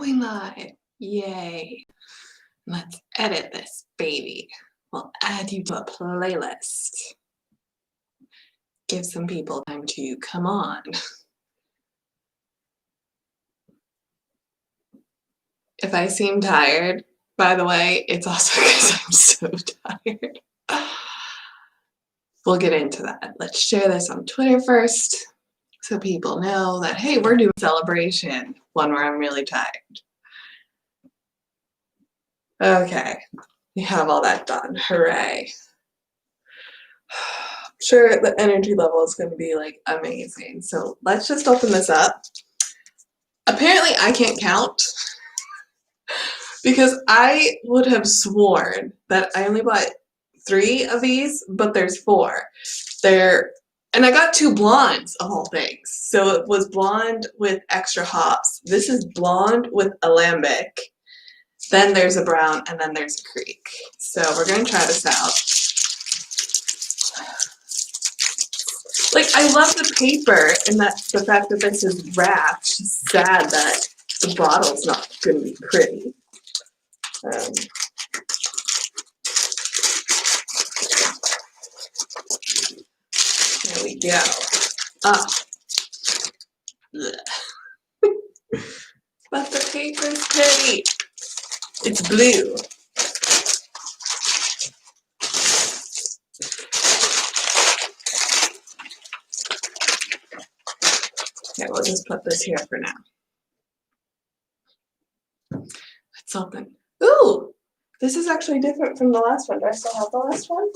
going live. Yay. Let's edit this baby. We'll add you to a playlist. Give some people time to come on. If I seem tired, by the way, it's also because I'm so tired. We'll get into that. Let's share this on Twitter first so people know that, hey, we're doing a celebration, one where I'm really tired. Okay, we have all that done. Hooray. I'm sure the energy level is going to be like amazing. So let's just open this up. Apparently I can't count because I would have sworn that I only bought 3 of these, but there's 4. And I got 2 blondes of all things. So it was blonde with extra hops. This is blonde with a lambic. Then there's a brown, and then there's a creek. So we're going to try this out. Like, I love the paper and that the fact that this is wrapped. It's sad that the bottle's not going to be pretty. There we go. But the paper's pretty. It's blue. Okay, we'll just put this here for now. Let's open. Ooh, this is actually different from the last one. Do I still have the last one?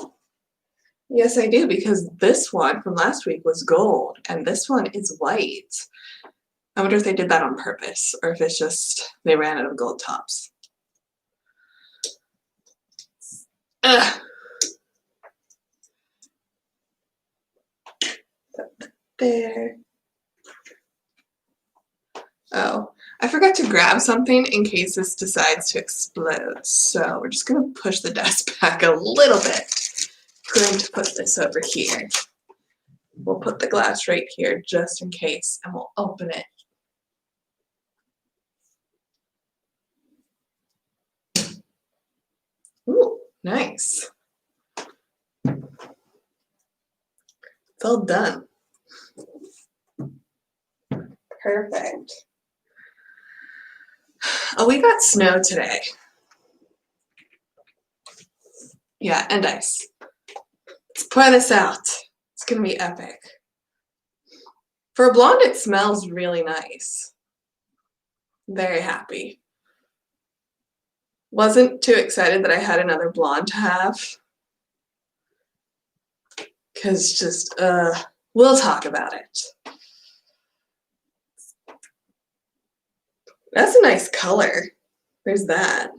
Yes, I do, because this one from last week was gold, and this one is white. I wonder if they did that on purpose, or if it's just they ran out of gold tops. Ugh. There. Oh, I forgot to grab something in case this decides to explode. So we're just going to push the desk back a little bit. We're going to put this over here. We'll put the glass right here just in case, and we'll open it. Ooh, nice. It's all done. Perfect. Oh, we got snow today. Yeah, and ice. Let's pour this out. It's gonna be epic. For a blonde, it smells really nice. Very happy. Wasn't too excited that I had another blonde to have. Because just, we'll talk about it. That's a nice color. There's that.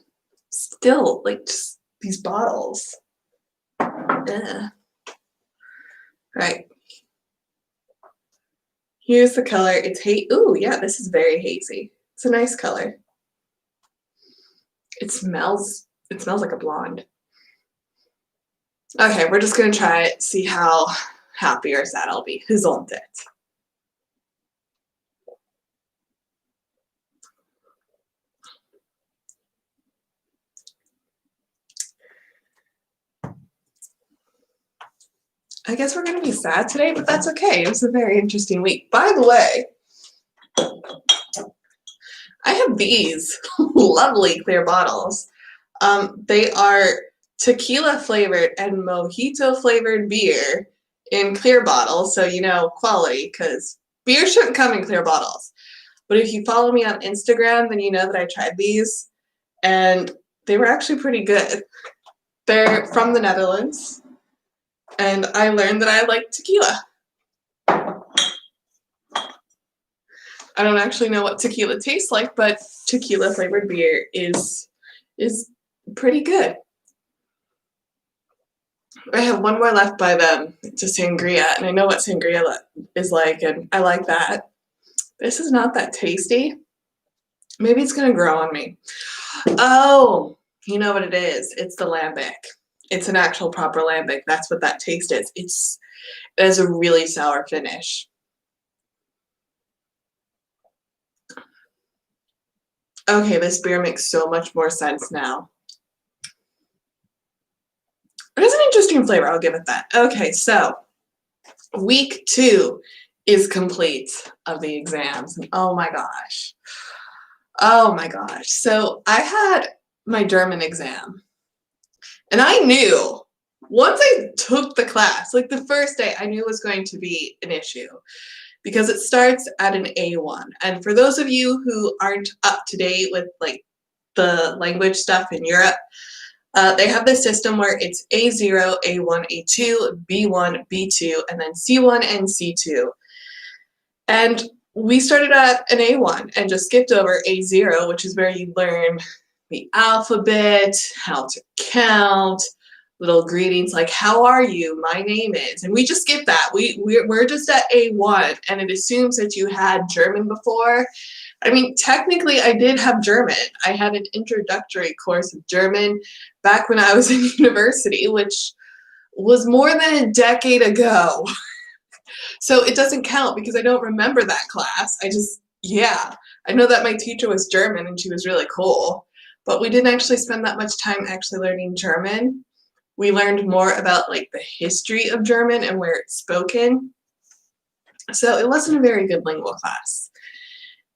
Still, like, just these bottles. Right. Here's the color. It's ooh, yeah, this is very hazy. It's a nice color. It smells like a blonde. Okay, we're just gonna try it, see how happy or sad I'll be. Isn't it? I guess we're gonna be sad today, but that's okay. It was a very interesting week. By the way, I have these lovely clear bottles. They are tequila flavored and mojito flavored beer in clear bottles, so you know quality, because beer shouldn't come in clear bottles. But if you follow me on Instagram, then you know that I tried these, and they were actually pretty good. They're from the Netherlands, and I learned that I like tequila. I don't actually know what tequila tastes like, but tequila flavored beer is pretty good. I have one more left by them to sangria, and I know what sangria is like, and I like that. This is not that tasty. Maybe it's gonna grow on me. Oh, you know what it is? It's the lambic. It's an actual proper lambic. That's what that taste is. It has a really sour finish. Okay, this beer makes so much more sense now. It is an interesting flavor, I'll give it that. Okay, so week 2 is complete of the exams. And oh my gosh. Oh my gosh. So I had my German exam. And I knew once I took the class, like the first day, I knew it was going to be an issue because it starts at an A1. And for those of you who aren't up to date with like the language stuff in Europe, they have this system where it's A0, A1, A2, B1, B2, and then C1 and C2. And we started at an A1 and just skipped over A0, which is where you learn the alphabet, how to count, little greetings like, how are you? My name is. And we just skipped that. We're just at A1, and it assumes that you had German before. I mean, technically, I did have German. I had an introductory course of German back when I was in university, which was more than a decade ago. So it doesn't count because I don't remember that class. Yeah, I know that my teacher was German and she was really cool, but we didn't actually spend that much time actually learning German. We learned more about like the history of German and where it's spoken. So it wasn't a very good lingual class.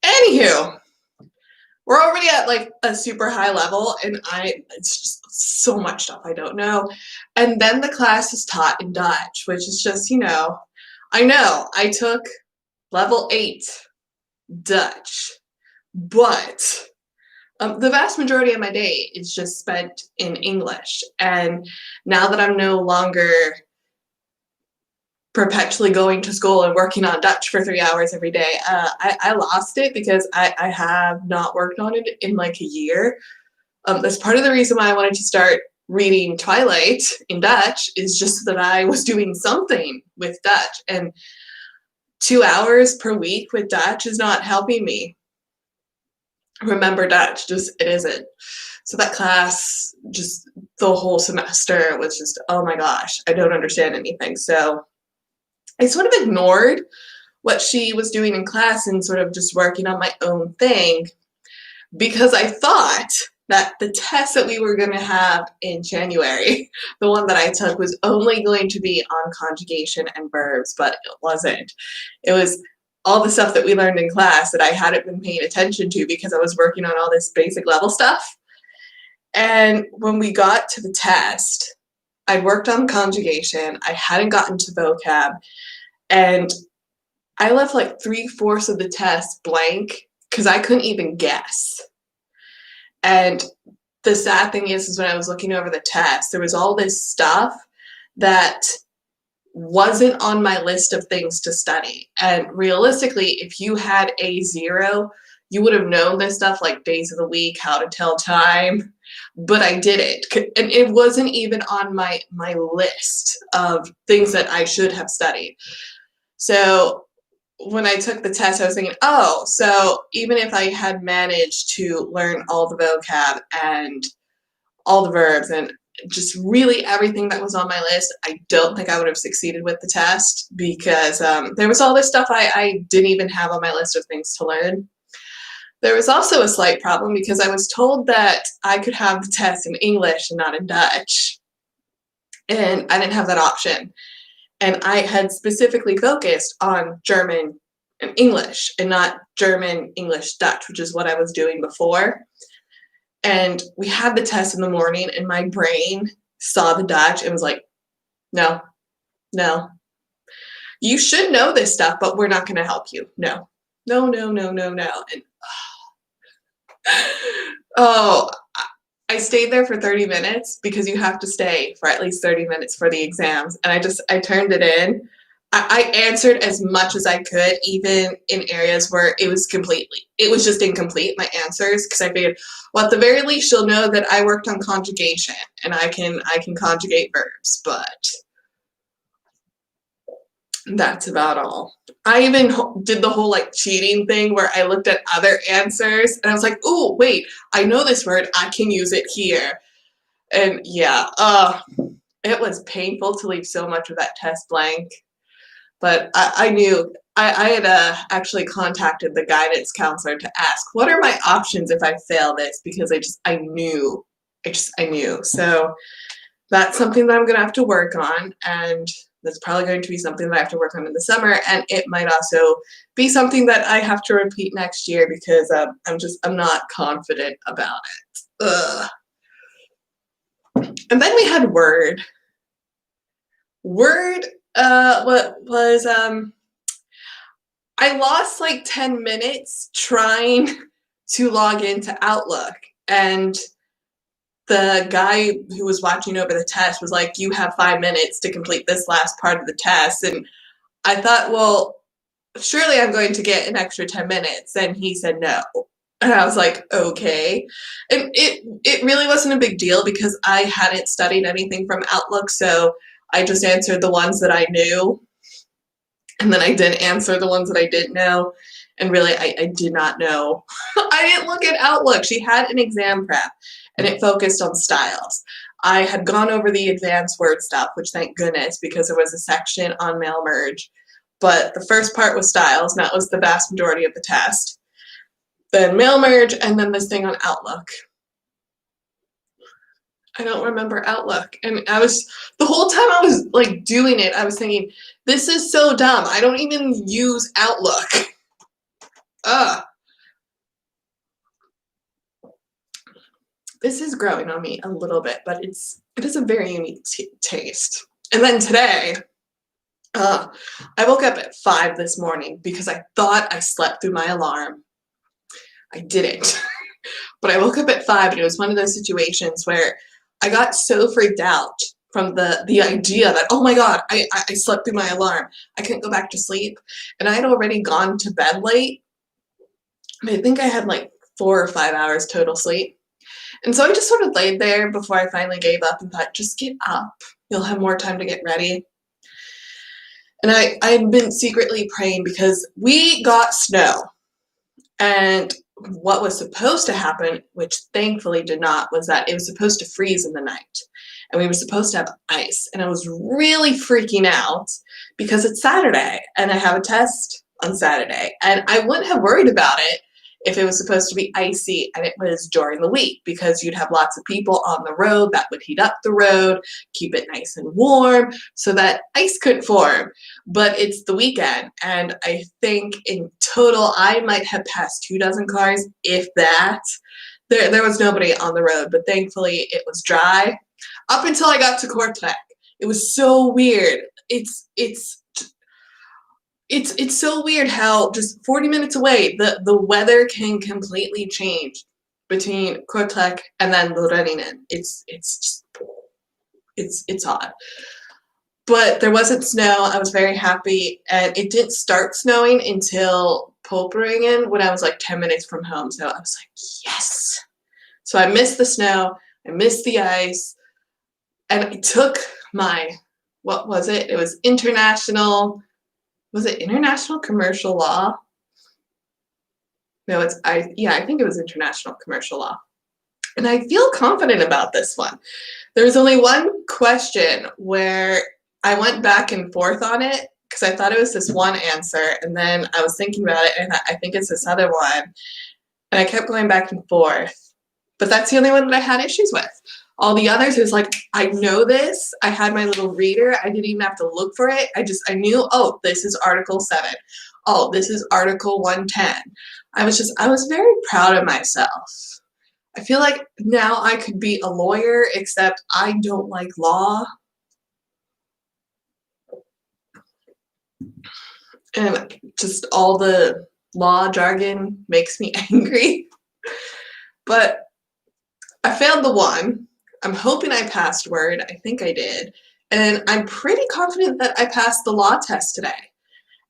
Anywho, we're already at like a super high level and it's just so much stuff I don't know. And then the class is taught in Dutch, which is just, I know I took level 8 Dutch, but the vast majority of my day is just spent in English. And now that I'm no longer perpetually going to school and working on Dutch for 3 hours every day, I lost it because I have not worked on it in like a year. That's part of the reason why I wanted to start reading Twilight in Dutch, is just so that I was doing something with Dutch. And 2 hours per week with Dutch is not helping me remember Dutch. It isn't. So that class, just the whole semester was just, oh my gosh, I don't understand anything. So I sort of ignored what she was doing in class and sort of just working on my own thing, because I thought that the test that we were going to have in January, the one that I took, was only going to be on conjugation and verbs, but it wasn't. It was all the stuff that we learned in class that I hadn't been paying attention to because I was working on all this basic level stuff. And when we got to the test, I'd worked on conjugation, I hadn't gotten to vocab, and I left like 3/4 of the test blank because I couldn't even guess. And the sad thing is when I was looking over the test, there was all this stuff that wasn't on my list of things to study. And realistically, if you had A0, you would have known this stuff like days of the week, how to tell time, but I didn't. And it wasn't even on my list of things that I should have studied. So when I took the test, I was thinking, oh, so even if I had managed to learn all the vocab and all the verbs and just really everything that was on my list, I don't think I would have succeeded with the test because there was all this stuff I didn't even have on my list of things to learn. There was also a slight problem because I was told that I could have the test in English and not in Dutch, and I didn't have that option. And I had specifically focused on German and English and not German, English, Dutch, which is what I was doing before. And we had the test in the morning and my brain saw the Dutch and was like, no, no. You should know this stuff, but we're not going to help you. No, no, no, no, no, no. And oh, I stayed there for 30 minutes because you have to stay for at least 30 minutes for the exams. And I turned it in. I answered as much as I could, even in areas where it was just incomplete, my answers, because I figured, well, at the very least, she'll know that I worked on conjugation and I can conjugate verbs, but that's about all. I even did the whole like cheating thing where I looked at other answers and I was like, oh, wait, I know this word, I can use it here. And yeah, it was painful to leave so much of that test blank. But I knew I had actually contacted the guidance counselor to ask, what are my options if I fail this? Because I knew. I knew. So that's something that I'm going to have to work on, and that's probably going to be something that I have to work on in the summer, and it might also be something that I have to repeat next year because I'm not confident about it. Ugh. And then we had Word. Word what was I lost like 10 minutes trying to log into Outlook, and the guy who was watching over the test was like, you have 5 minutes to complete this last part of the test. And I thought, well, surely I'm going to get an extra 10 minutes. And he said no. And I was like, okay. And it really wasn't a big deal because I hadn't studied anything from Outlook. So I just answered the ones that I knew. And then I didn't answer the ones that I didn't know. And really, I did not know. I didn't look at Outlook. She had an exam prep, and it focused on styles. I had gone over the advanced word stuff, which thank goodness, because there was a section on mail merge. But the first part was styles, and that was the vast majority of the test. Then mail merge, and then this thing on Outlook. I don't remember Outlook. And the whole time I was like doing it, I was thinking, this is so dumb. I don't even use Outlook. Ugh. This is growing on me a little bit, but it is a very unique taste. And then today, I woke up at 5 this morning because I thought I slept through my alarm. I didn't. But I woke up at 5, and it was one of those situations where I got so freaked out from the idea that, oh my God, I slept through my alarm. I couldn't go back to sleep. And I had already gone to bed late. I think I had like 4 or 5 hours total sleep. And so I just sort of laid there before I finally gave up and thought, just get up. You'll have more time to get ready. And I had been secretly praying because we got snow. And what was supposed to happen, which thankfully did not, was that it was supposed to freeze in the night. And we were supposed to have ice. And I was really freaking out because it's Saturday and I have a test on Saturday. And I wouldn't have worried about it if it was supposed to be icy and it was during the week, because you'd have lots of people on the road that would heat up the road, keep it nice and warm so that ice could form. But it's the weekend, and I think in total I might have passed 2 dozen cars, if that. There was nobody on the road, but thankfully it was dry up until I got to Kortrijk. It was so weird. It's so weird how just 40 minutes away, the weather can completely change between Kortrijk and then Reninge. It's odd. But there wasn't snow. I was very happy, and it didn't start snowing until Poperingen when I was like 10 minutes from home. So I was like, yes. So I missed the snow. I missed the ice, and I took my, what was it? It was international. Was it international commercial law? No, I think it was international commercial law. And I feel confident about this one. There was only one question where I went back and forth on it because I thought it was this one answer, and then I was thinking about it, and I think it's this other one. And I kept going back and forth. But that's the only one that I had issues with. All the others, it was like, I know this. I had my little reader. I didn't even have to look for it. I knew, oh, this is Article 7. Oh, this is Article 110. I was very proud of myself. I feel like now I could be a lawyer, except I don't like law. And just all the law jargon makes me angry. But I failed the one. I'm hoping I passed Word. I think I did. And I'm pretty confident that I passed the law test today.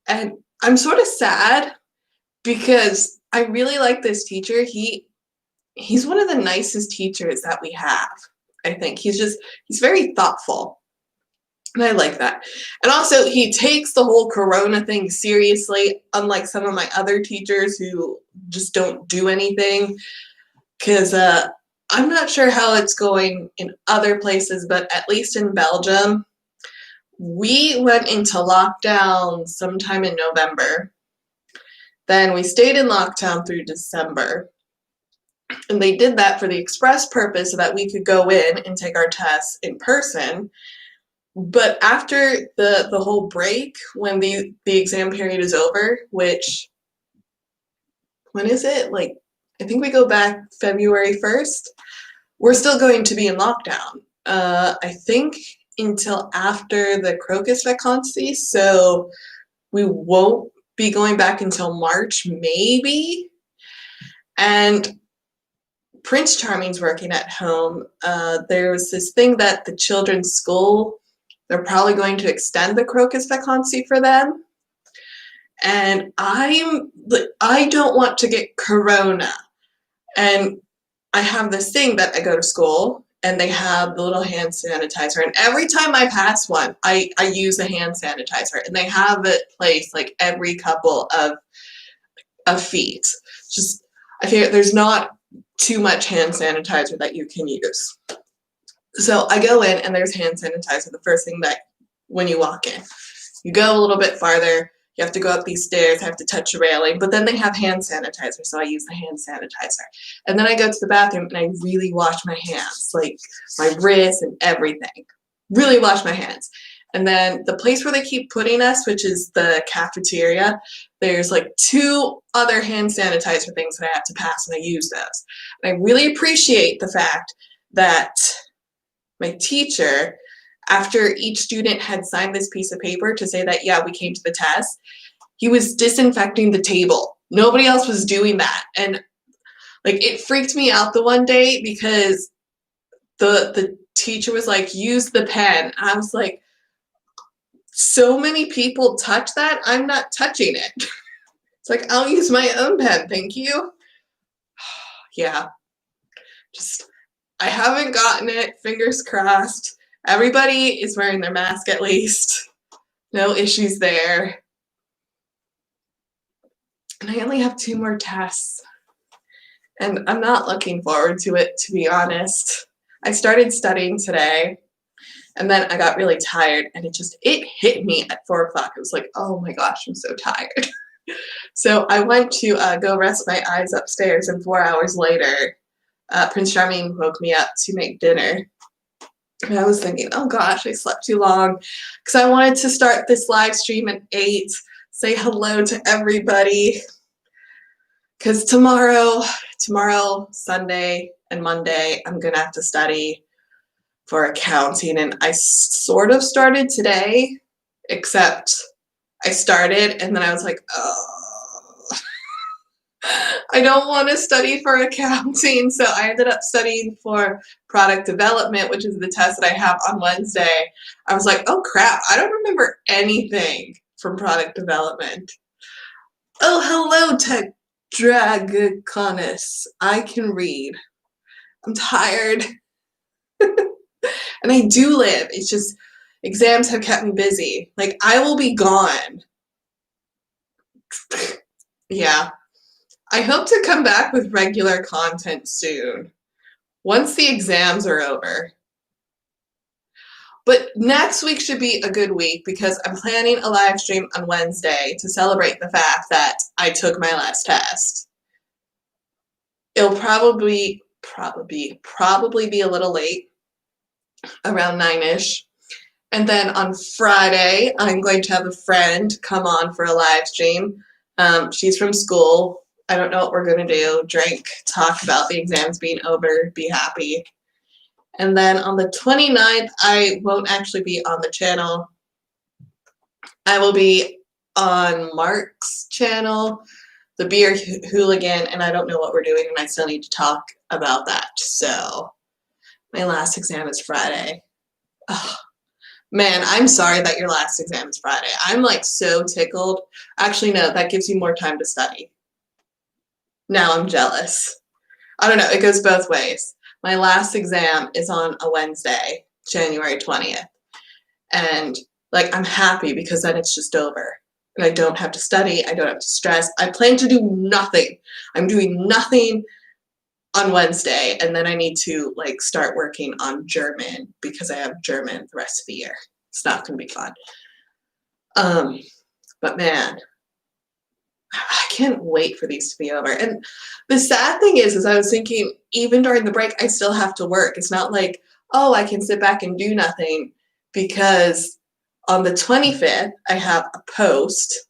And I'm sort of sad because I really like this teacher. He's one of the nicest teachers that we have, I think. He's very thoughtful. And I like that. And also, he takes the whole Corona thing seriously, unlike some of my other teachers who just don't do anything. Because I'm not sure how it's going in other places, but at least in Belgium, We went into lockdown sometime in November. Then we stayed in lockdown through December. And they did that for the express purpose so that we could go in and take our tests in person. But after the whole break, when the exam period is over, which, when is it? Like, I think we go back February 1st. We're still going to be in lockdown. I think until after the crocus vacancy, so we won't be going back until March, maybe. And Prince Charming's working at home. There's this thing that the children's school, they're probably going to extend the crocus vacancy for them. And I don't want to get corona. And I have this thing that I go to school and they have the little hand sanitizer. And every time I pass one, I use a hand sanitizer. And they have it placed like every couple of feet. Just, I figure there's not too much hand sanitizer that you can use. So I go in and there's hand sanitizer the first thing that when you walk in. You go a little bit farther, you have to go up these stairs, have to touch a railing, but then they have hand sanitizer, so I use the hand sanitizer. And then I go to the bathroom and I really wash my hands, like my wrists and everything. Really wash my hands. And then the place where they keep putting us, which is the cafeteria, there's like 2 other hand sanitizer things that I have to pass, and I use those. And I really appreciate the fact that my teacher, after each student had signed this piece of paper to say that, yeah, we came to the test, he was disinfecting the table. Nobody else was doing that. And like, it freaked me out the one day because the teacher was like, use the pen. I was like, so many people touch that, I'm not touching it. It's like, I'll use my own pen, thank you. Yeah, just, I haven't gotten it, fingers crossed. Everybody is wearing their mask at least. No issues there. And I only have 2 more tests. And I'm not looking forward to it, to be honest. I started studying today, and then I got really tired, and it hit me at 4 o'clock. It was like, oh my gosh, I'm so tired. So I went to go rest my eyes upstairs, and 4 hours later, Prince Charming woke me up to make dinner. And I was thinking, oh gosh, I slept too long, because I wanted to start this live stream at 8, say hello to everybody, because tomorrow, Sunday, and Monday, I'm going to have to study for accounting, and I sort of started today, except I started, and then I was like, oh, I don't want to study for accounting, so I ended up studying for product development, which is the test that I have on Wednesday. I was like, oh crap, I don't remember anything from product development. Oh, hello, Tech Dragonis. I can read. I'm tired. And I do live. It's just exams have kept me busy. Like, I will be gone. Yeah. I hope to come back with regular content soon, once the exams are over. But next week should be a good week because I'm planning a live stream on Wednesday to celebrate the fact that I took my last test. It'll probably be a little late, around 9-ish. And then on Friday, I'm going to have a friend come on for a live stream. She's from school. I don't know what we're going to do. Drink, talk about the exams being over, be happy. And then on the 29th, I won't actually be on the channel. I will be on Mark's channel, the Beer Hooligan, and I don't know what we're doing, and I still need to talk about that. So my last exam is Friday. Oh, man, I'm sorry that your last exam is Friday. I'm like so tickled. Actually, no, that gives you more time to study. Now I'm jealous. I don't know, it goes both ways. My last exam is on a Wednesday, January 20th. And like, I'm happy because then it's just over. And I don't have to study, I don't have to stress. I plan to do nothing. I'm doing nothing on Wednesday, and then I need to like start working on German because I have German the rest of the year. It's not going to be fun. But man, I can't wait for these to be over. And the sad thing is I was thinking, even during the break, I still have to work. It's not like, oh, I can sit back and do nothing, because on the 25th, I have a post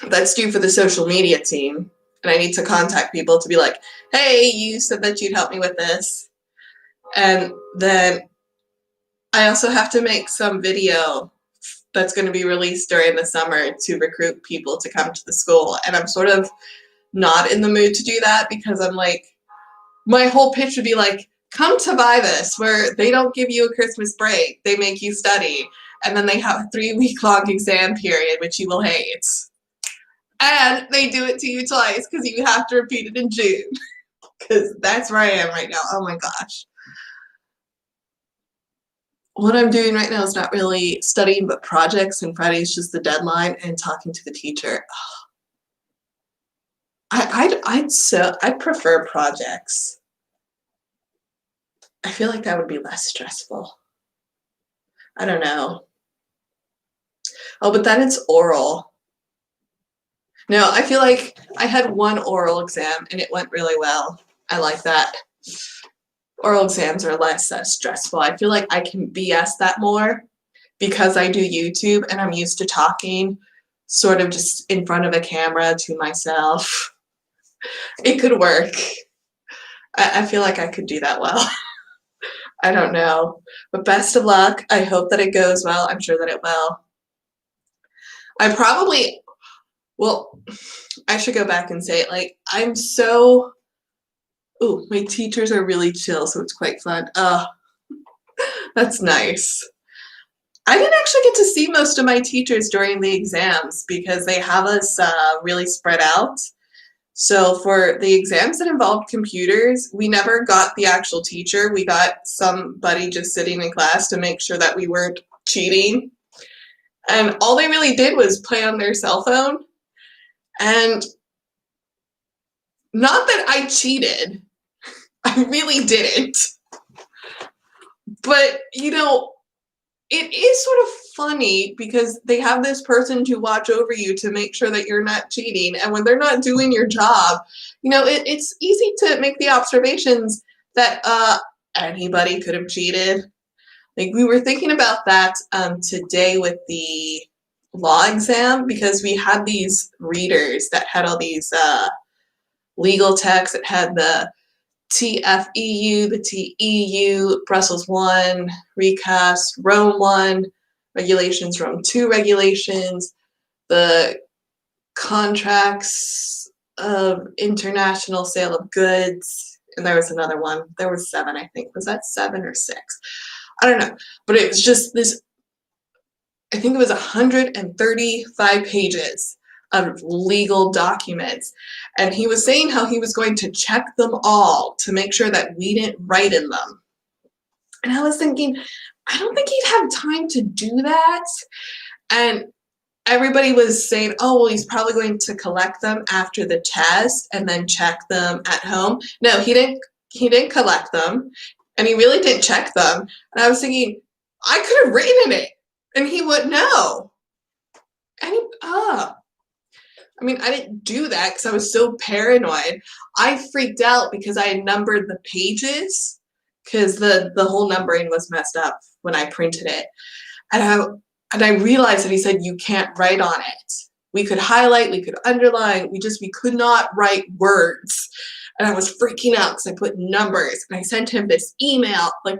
that's due for the social media team. And I need to contact people to be like, hey, you said that you'd help me with this. And then I also have to make some video that's going to be released during the summer to recruit people to come to the school. And I'm sort of not in the mood to do that, because I'm like, my whole pitch would be like, come to Vivus, where they don't give you a Christmas break. They make you study. And then they have a 3-week-long exam period, which you will hate. And they do it to you twice, because you have to repeat it in June. Because that's where I am right now. Oh my gosh. What I'm doing right now is not really studying, but projects, and Friday's just the deadline, and talking to the teacher. I'd prefer projects. I feel like that would be less stressful. I don't know. Oh, but then it's oral. No, I feel like I had one oral exam and it went really well. I like that. Oral exams are less stressful. I feel like I can BS that more because I do YouTube and I'm used to talking sort of just in front of a camera to myself. It could work. I feel like I could do that well. I don't know. But best of luck. I hope that it goes well. I'm sure that it will. Well, I should go back and say it. Like, I'm so, ooh, my teachers are really chill, so it's quite fun. That's nice. I didn't actually get to see most of my teachers during the exams because they have us really spread out. So for the exams that involved computers, we never got the actual teacher. We got somebody just sitting in class to make sure that we weren't cheating. And all they really did was play on their cell phone. And not that I cheated. I really didn't. But, you know, it is sort of funny because they have this person to watch over you to make sure that you're not cheating. And when they're not doing your job, you know, it's easy to make the observations that anybody could have cheated. Like, we were thinking about that today with the law exam, because we had these readers that had all these legal texts. It had the TFEU, the TEU, Brussels 1, recast, Rome 1, regulations, Rome 2 regulations, the contracts of international sale of goods, and there was another one. There was 7, I think. Was that 7 or 6? I don't know. But it was just this, I think it was 135 pages of legal documents. And he was saying how he was going to check them all to make sure that we didn't write in them. And I was thinking, I don't think he'd have time to do that. And everybody was saying, oh, well, he's probably going to collect them after the test and then check them at home. No, he didn't collect them, and he really didn't check them. And I was thinking, I could have written in it, and he would know. And I mean, I didn't do that because I was so paranoid. I freaked out because I had numbered the pages because the whole numbering was messed up when I printed it. And I realized that he said, you can't write on it. We could highlight, we could underline, we could not write words. And I was freaking out because I put numbers, and I sent him this email like,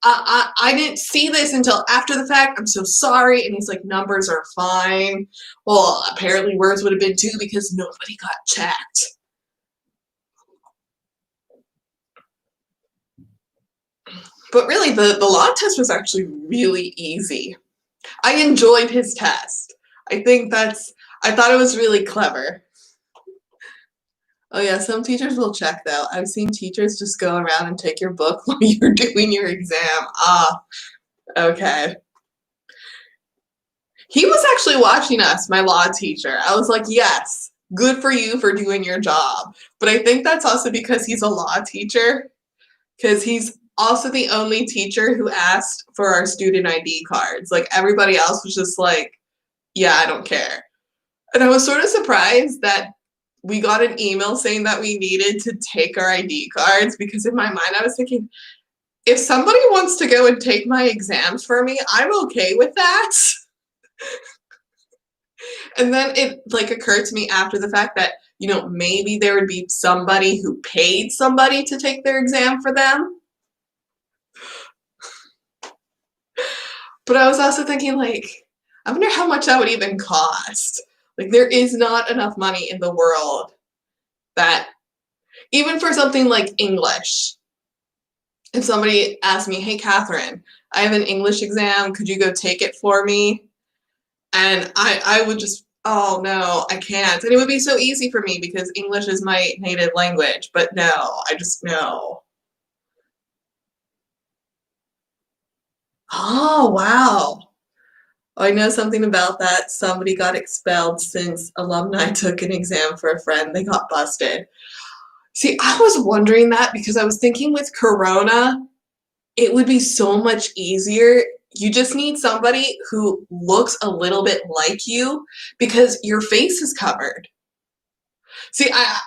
I didn't see this until after the fact. I'm so sorry. And he's like, numbers are fine. Well, apparently words would have been too because nobody got checked. But really, the law test was actually really easy. I enjoyed his test. I thought it was really clever. Oh yeah, some teachers will check though. I've seen teachers just go around and take your book while you're doing your exam. Okay. He was actually watching us, my law teacher. I was like, yes, good for you for doing your job. But I think that's also because he's a law teacher, because he's also the only teacher who asked for our student ID cards. Like everybody else was just like, yeah, I don't care. And I was sort of surprised that we got an email saying that we needed to take our ID cards, because in my mind I was thinking, if somebody wants to go and take my exams for me, I'm okay with that. And then it like occurred to me after the fact that, you know, maybe there would be somebody who paid somebody to take their exam for them. But I was also thinking, like, I wonder how much that would even cost. Like, there is not enough money in the world that, even for something like English, if somebody asked me, hey, Kathryn, I have an English exam, could you go take it for me? And I would just, oh no, I can't. And it would be so easy for me because English is my native language, but no, I just, no. Oh, wow. I know something about that. Somebody got expelled since alumni took an exam for a friend. They got busted. See, I was wondering that because I was thinking with Corona, it would be so much easier. You just need somebody who looks a little bit like you because your face is covered. See, I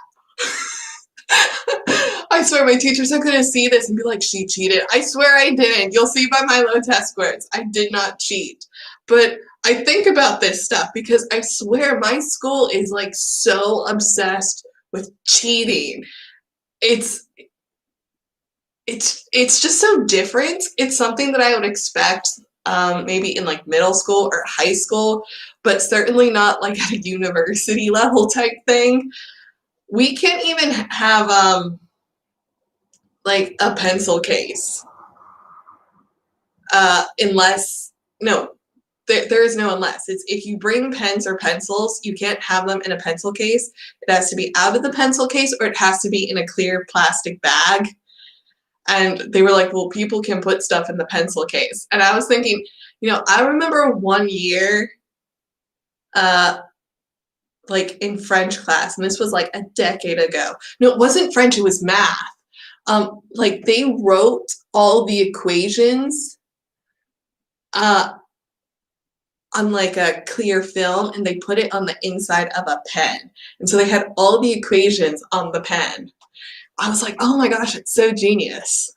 swear my teachers are gonna see this and be like, she cheated. I swear I didn't. You'll see by my low test scores. I did not cheat. But I think about this stuff because I swear my school is like so obsessed with cheating. It's it's just so different. It's something that I would expect maybe in like middle school or high school, but certainly not like at a university level type thing. We can't even have like a pencil case unless, no, there is no unless. It's if you bring pens or pencils, you can't have them in a pencil case. It has to be out of the pencil case or it has to be in a clear plastic bag. And they were like, well, people can put stuff in the pencil case. And I was thinking, you know, I remember one year, like in French class, and this was like a decade ago. No, it wasn't French, it was math. Like they wrote all the equations uh, on like a clear film and they put it on the inside of a pen. And so they had all the equations on the pen. I was like, oh my gosh, it's so genius.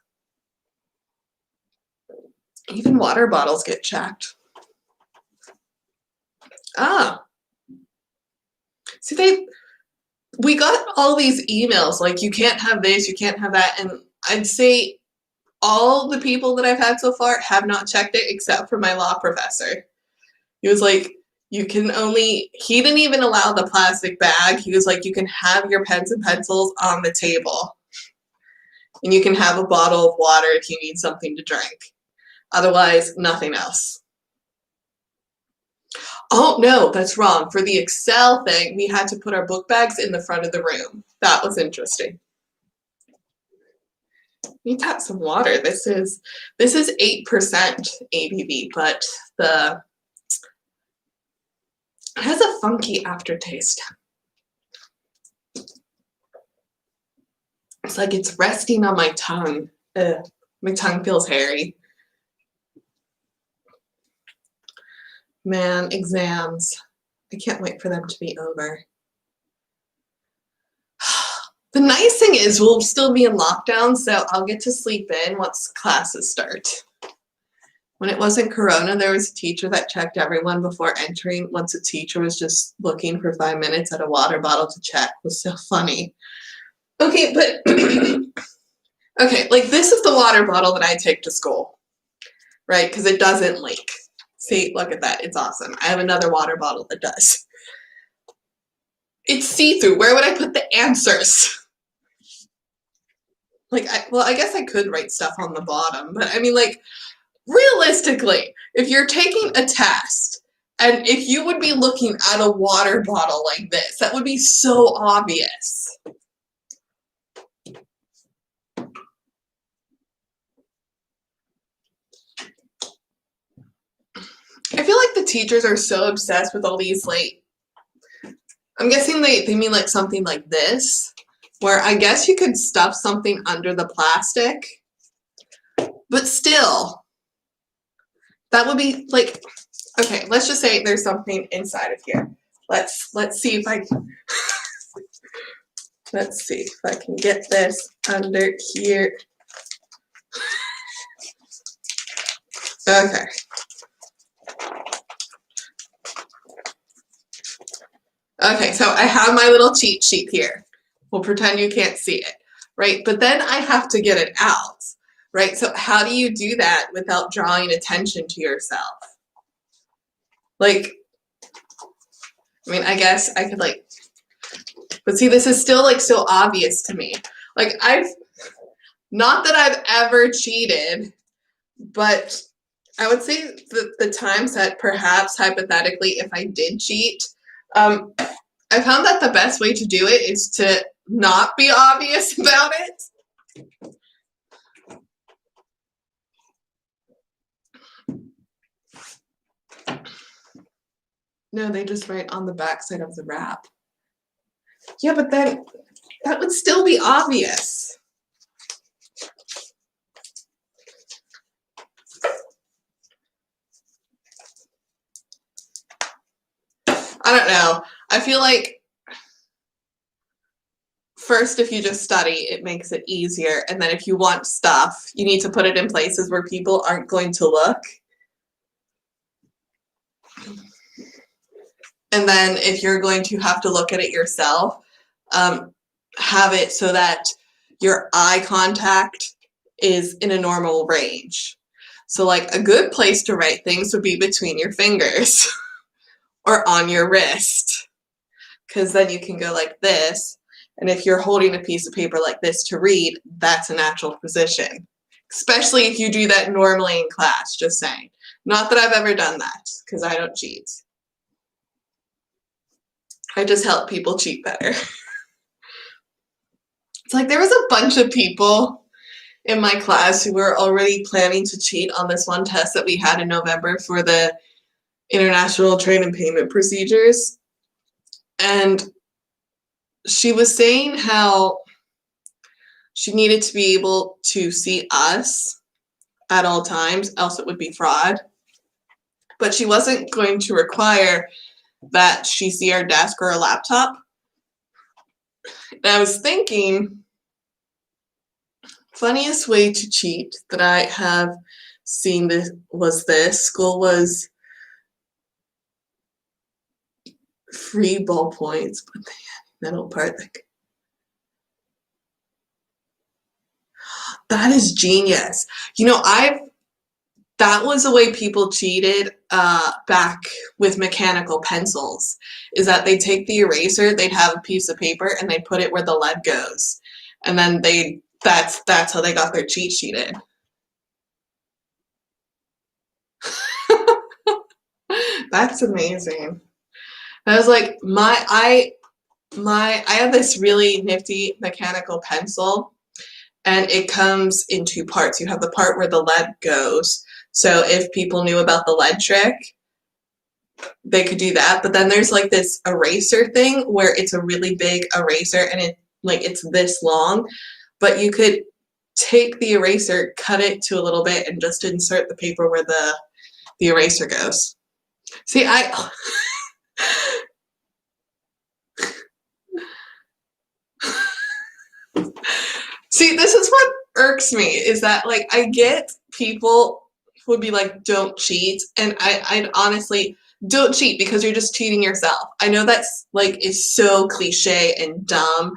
Even water bottles get checked. Ah, see, we got all these emails like you can't have this, you can't have that, and I'd say all the people that I've had so far have not checked it except for my law professor. He was like, you can only, he didn't even allow the plastic bag. He was like, you can have your pens and pencils on the table. And you can have a bottle of water if you need something to drink. Otherwise, nothing else. Oh, no, that's wrong. For the Excel thing, we had to put our book bags in the front of the room. That was interesting. We tap some water. This is 8% ABV, but it has a funky aftertaste. It's like it's resting on my tongue. Ugh, my tongue feels hairy. Man, exams. I can't wait for them to be over. The nice thing is we'll still be in lockdown, so I'll get to sleep in once classes start. When it wasn't Corona, there was a teacher that checked everyone before entering. Once a teacher was just looking for 5 minutes at a water bottle to check. It was so funny. Okay, but okay, like this is the water bottle that I take to school, right? Because it doesn't leak. See, look at that. It's awesome. I have another water bottle that does. It's see-through. Where would I put the answers? Like, I guess I could write stuff on the bottom, but I mean, like, realistically, if you're taking a test, and if you would be looking at a water bottle like this, that would be so obvious. I feel like the teachers are so obsessed with all these, like, I'm guessing they mean like something like this, where I guess you could stuff something under the plastic. But still, that would be like, okay, let's just say there's something inside of here. Let's see if I can, let's see if I can get this under here. Okay. Okay, so I have my little cheat sheet here. We'll pretend you can't see it, right? But then I have to get it out, right? So how do you do that without drawing attention to yourself? Like, I mean, I guess I could like, but see, this is still like so obvious to me. Like not that I've ever cheated, but I would say that the times that perhaps hypothetically, if I did cheat, I found that the best way to do it is to not be obvious about it. No, they just write on the backside of the wrap. Yeah, but then that would still be obvious. I don't know. I feel like first, if you just study, it makes it easier. And then if you want stuff, you need to put it in places where people aren't going to look. And then if you're going to have to look at it yourself, have it so that your eye contact is in a normal range. So like a good place to write things would be between your fingers or on your wrist, because then you can go like this. And if you're holding a piece of paper like this to read, that's a natural position, especially if you do that normally in class, just saying. Not that I've ever done that, because I don't cheat. I just help people cheat better. It's like there was a bunch of people in my class who were already planning to cheat on this one test that we had in November for the International Trade and Payment Procedures. And she was saying how she needed to be able to see us at all times, else it would be fraud. But she wasn't going to require that she see our desk or a laptop. And I was thinking, funniest way to cheat that I have seen this was this. School was free ballpoints, but the middle part, like, that is genius. You know, that was the way people cheated back with mechanical pencils, is that they'd take the eraser, they'd have a piece of paper, and they'd put it where the lead goes. And then that's how they got their cheat sheeted. That's amazing. I was like, I have this really nifty mechanical pencil, and it comes in two parts. You have the part where the lead goes. So if people knew about the lead trick, they could do that. But then there's like this eraser thing where it's a really big eraser and it's this long, but you could take the eraser, cut it to a little bit, and just insert the paper where the eraser goes. See, See, this is what irks me, is that like I get people who would be like, don't cheat, and I'd honestly, don't cheat because you're just cheating yourself. I know that's like is so cliche and dumb,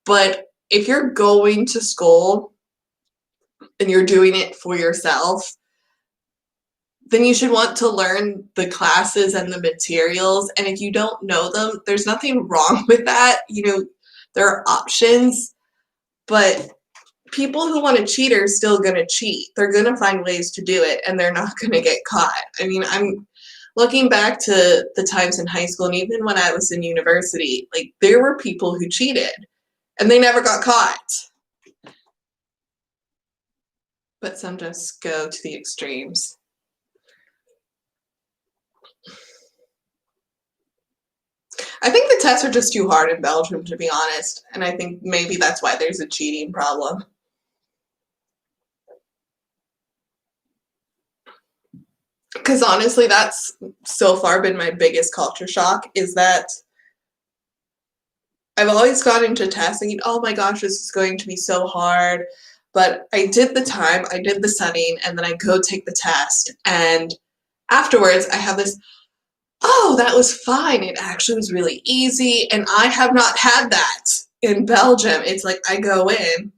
but if you're going to school and you're doing it for yourself, then you should want to learn the classes and the materials. And if you don't know them, there's nothing wrong with that. You know, there are options, but people who want to cheat are still going to cheat. They're going to find ways to do it, and they're not going to get caught. I mean, I'm looking back to the times in high school, and even when I was in university, like there were people who cheated, and they never got caught. But some just go to the extremes. I think the tests are just too hard in Belgium, to be honest, and I think maybe that's why there's a cheating problem. Because honestly, that's so far been my biggest culture shock, is that I've always gone into tests thinking, oh my gosh, this is going to be so hard. But I did the time, I did the studying, and then I go take the test. And afterwards, I have this, oh, that was fine. It actually was really easy. And I have not had that in Belgium. It's like I go in,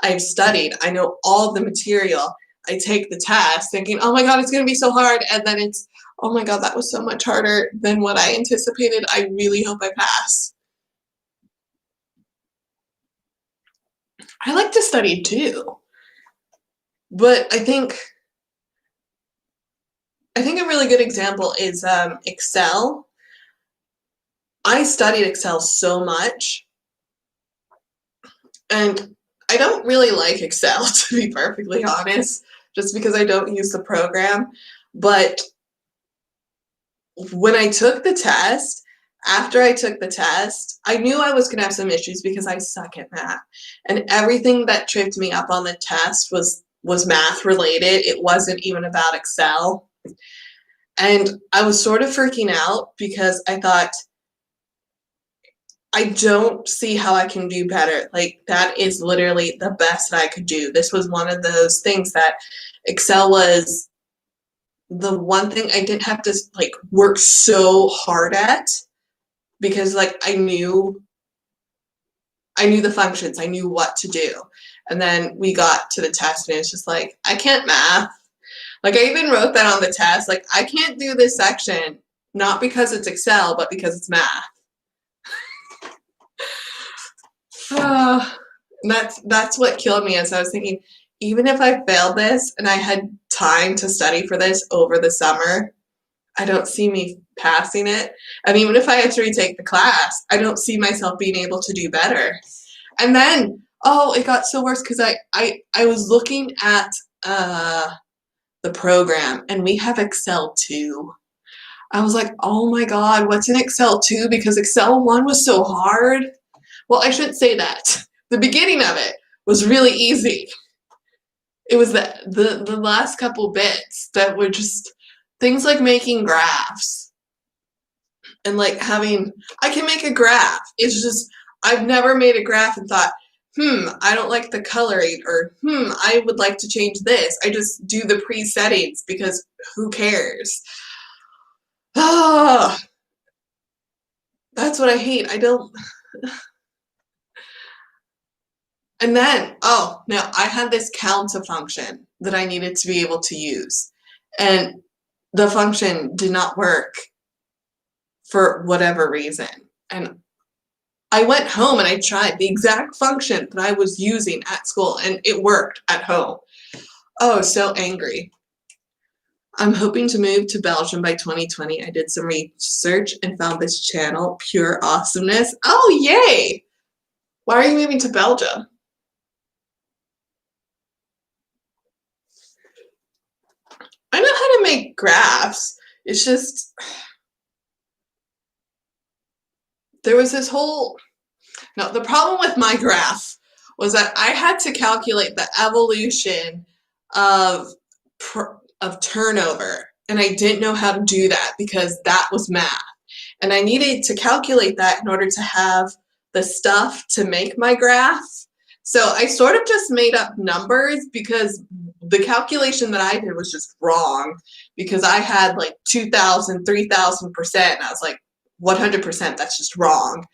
I've studied, I know all the material. I take the test thinking, oh my God, it's going to be so hard. And then it's, oh my God, that was so much harder than what I anticipated. I really hope I pass. I like to study too, but I think a really good example is Excel. I studied Excel so much, and I don't really like Excel, to be perfectly honest, just because I don't use the program. But when I took the test, after I took the test, I knew I was going to have some issues because I suck at math. And everything that tripped me up on the test was math related. It wasn't even about Excel. And I was sort of freaking out because I thought, I don't see how I can do better. Like, that is literally the best that I could do. This was one of those things that Excel was the one thing I didn't have to like work so hard at, because like I knew the functions, I knew what to do. And then we got to the test and it's just like, I can't math. Like, I even wrote that on the test, like, I can't do this section, not because it's Excel, but because it's math. That's what killed me, as I was thinking, even if I failed this and I had time to study for this over the summer, I don't see me passing it. And even if I had to retake the class, I don't see myself being able to do better. And then, oh, it got so worse because I was looking at the program, and we have Excel 2. I was like, oh my God, what's in Excel 2? Because Excel 1 was so hard. Well, I shouldn't say that. The beginning of it was really easy. It was the last couple bits that were just things like making graphs and like having, I can make a graph. It's just, I've never made a graph and thought, I don't like the coloring, or I would like to change this. I just do the pre-settings because who cares? Ah, that's what I hate. I don't. And then, oh, now I had this counter function that I needed to be able to use. And the function did not work for whatever reason. And I went home and I tried the exact function that I was using at school, and it worked at home. Oh, so angry. I'm hoping to move to Belgium by 2020. I did some research and found this channel, Pure Awesomeness. Oh, yay! Why are you moving to Belgium? I know how to make graphs. It's just, there was this whole, no, the problem with my graph was that I had to calculate the evolution of turnover, and I didn't know how to do that because that was math. And I needed to calculate that in order to have the stuff to make my graph. So I sort of just made up numbers because the calculation that I did was just wrong, because I had like 2,000, 3,000%. And I was like, 100%, that's just wrong.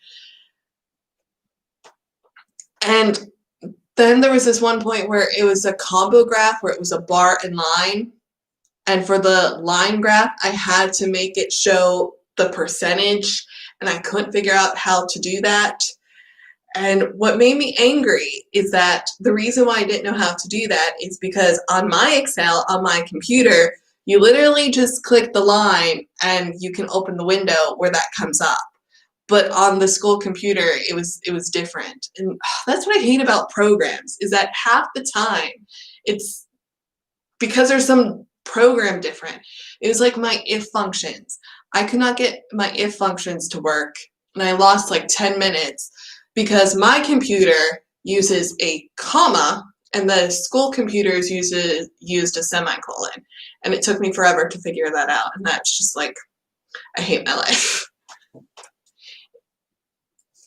And then there was this one point where it was a combo graph where it was a bar and line. And for the line graph, I had to make it show the percentage, and I couldn't figure out how to do that. And what made me angry is that the reason why I didn't know how to do that is because on my Excel, on my computer, you literally just click the line and you can open the window where that comes up. But on the school computer, it was different. And that's what I hate about programs, is that half the time it's because there's some program different. It was like my if functions. I could not get my if functions to work, and I lost like 10 minutes because my computer uses a comma and the school computers used a semicolon. And it took me forever to figure that out. And that's just like, I hate my life.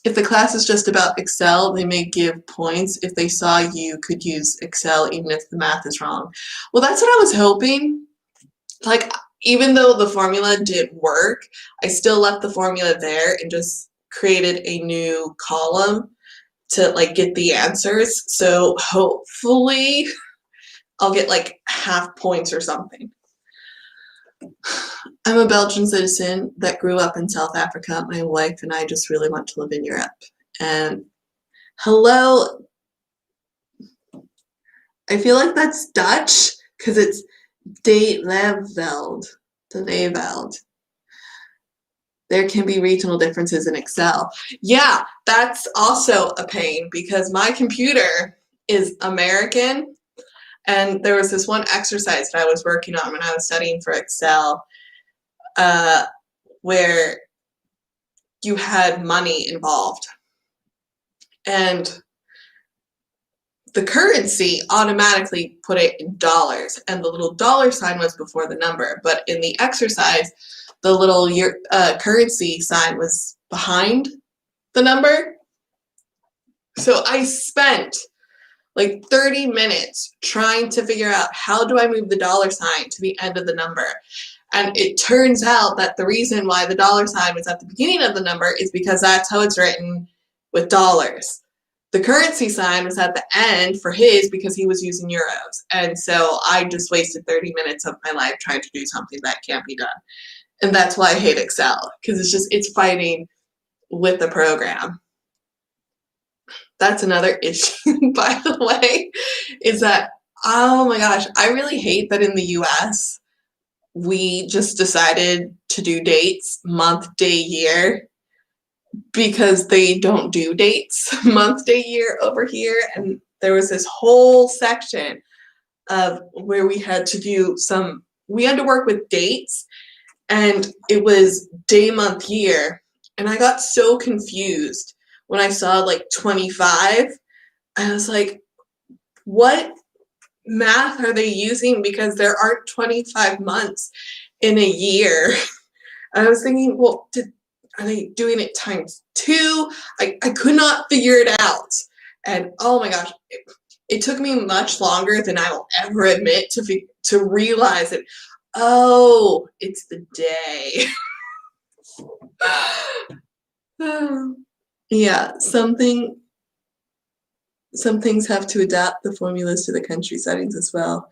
If the class is just about Excel, they may give points if they saw you could use Excel even if the math is wrong. Well, that's what I was hoping. Like, even though the formula didn't work, I still left the formula there and just created a new column to like get the answers. So hopefully I'll get like half points or something. I'm a Belgian citizen that grew up in South Africa. My wife and I just really want to live in Europe. And hello, I feel like that's Dutch because it's de Leefveld. There can be regional differences in Excel. Yeah, that's also a pain because my computer is American, and there was this one exercise that I was working on when I was studying for Excel where you had money involved. And the currency automatically put it in dollars, and the little dollar sign was before the number. But in the exercise, the little currency sign was behind the number. So I spent like 30 minutes trying to figure out how do I move the dollar sign to the end of the number. And it turns out that the reason why the dollar sign was at the beginning of the number is because that's how it's written with dollars. The currency sign was at the end for his because he was using euros. And so I just wasted 30 minutes of my life trying to do something that can't be done. And that's why I hate Excel, because it's fighting with the program. That's another issue, by the way, is that, oh my gosh, I really hate that in the US, we just decided to do dates, month, day, year, because they don't do dates, month, day, year over here. And there was this whole section of where we had to work with dates, and it was day, month, year. And I got so confused when I saw like 25. I was like, what math are they using? Because there aren't 25 months in a year. I was thinking, well, are they doing it times 2? I could not figure it out. And oh my gosh, it took me much longer than I will ever admit to realize it. Oh, it's the day. Yeah, some things have to adapt the formulas to the country settings as well.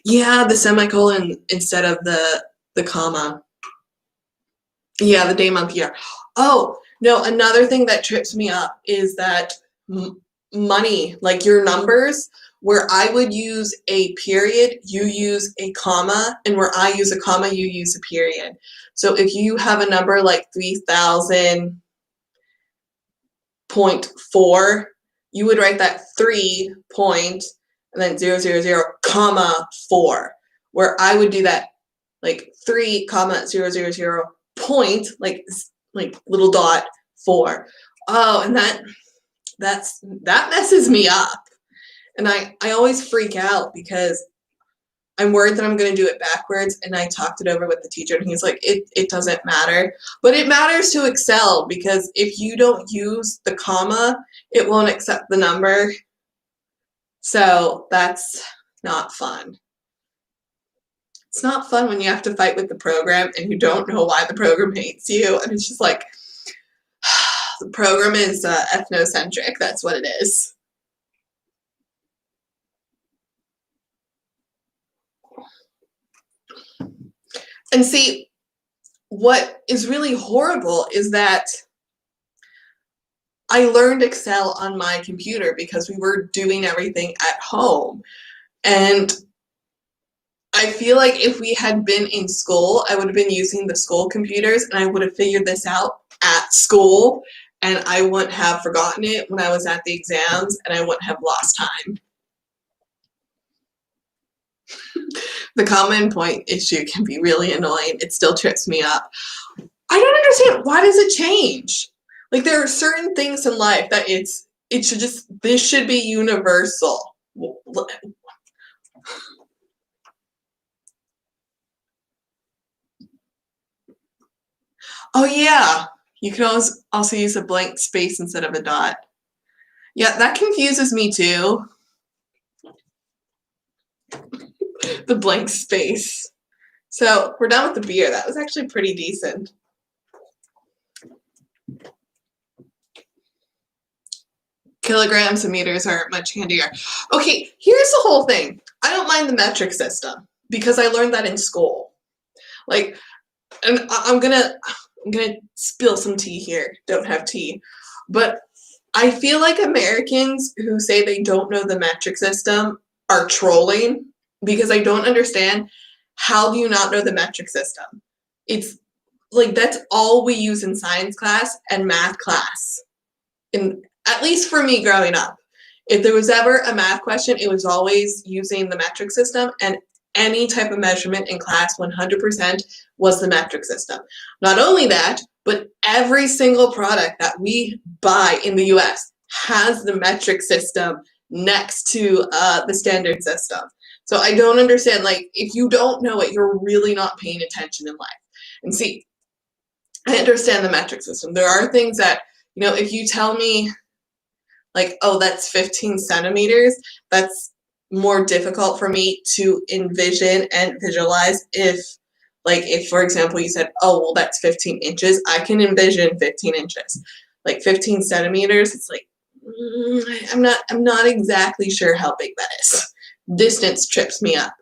Yeah, the semicolon instead of the comma. Yeah, the day, month, year. Oh, no, another thing that trips me up is that money, like your numbers, where I would use a period, you use a comma, and where I use a comma, you use a period. So if you have a number like 3,000.4, you would write that 3 point and then 000, comma 4, where I would do that like 3, comma 000, point, like little dot 4. Oh, and that messes me up. And I always freak out because I'm worried that I'm going to do it backwards, and I talked it over with the teacher, and he's like, it doesn't matter. But it matters to Excel, because if you don't use the comma, it won't accept the number. So that's not fun. It's not fun when you have to fight with the program and you don't know why the program hates you. And it's just like, the program is ethnocentric. That's what it is. And see, what is really horrible is that I learned Excel on my computer because we were doing everything at home. And I feel like if we had been in school, I would have been using the school computers, and I would have figured this out at school, and I wouldn't have forgotten it when I was at the exams, and I wouldn't have lost time. The common point issue can be really annoying. It still trips me up. I don't understand. Why does it change? Like, there are certain things in life that this should be universal. Oh yeah, you can also use a blank space instead of a dot. Yeah, that confuses me too. The blank space. So we're done with the beer. That was actually pretty decent. Kilograms and meters are much handier. Okay, here's the whole thing. I don't mind the metric system because I learned that in school. Like, and I'm gonna spill some tea here. Don't have tea, but I feel like Americans who say they don't know the metric system are trolling because I don't understand. How do you not know the metric system? It's like that's all we use in science class and math class. At least for me growing up. If there was ever a math question, it was always using the metric system, and any type of measurement in class 100% was the metric system. Not only that, but every single product that we buy in the US has the metric system next to the standard system. So I don't understand, like, if you don't know it, you're really not paying attention in life. And see, I understand the metric system. There are things that, if you tell me, like, oh, that's 15 centimeters, that's more difficult for me to envision and visualize. If, for example, you said, oh, well, that's 15 inches, I can envision 15 inches. Like 15 centimeters, it's like, I'm not exactly sure how big that is. Distance trips me up.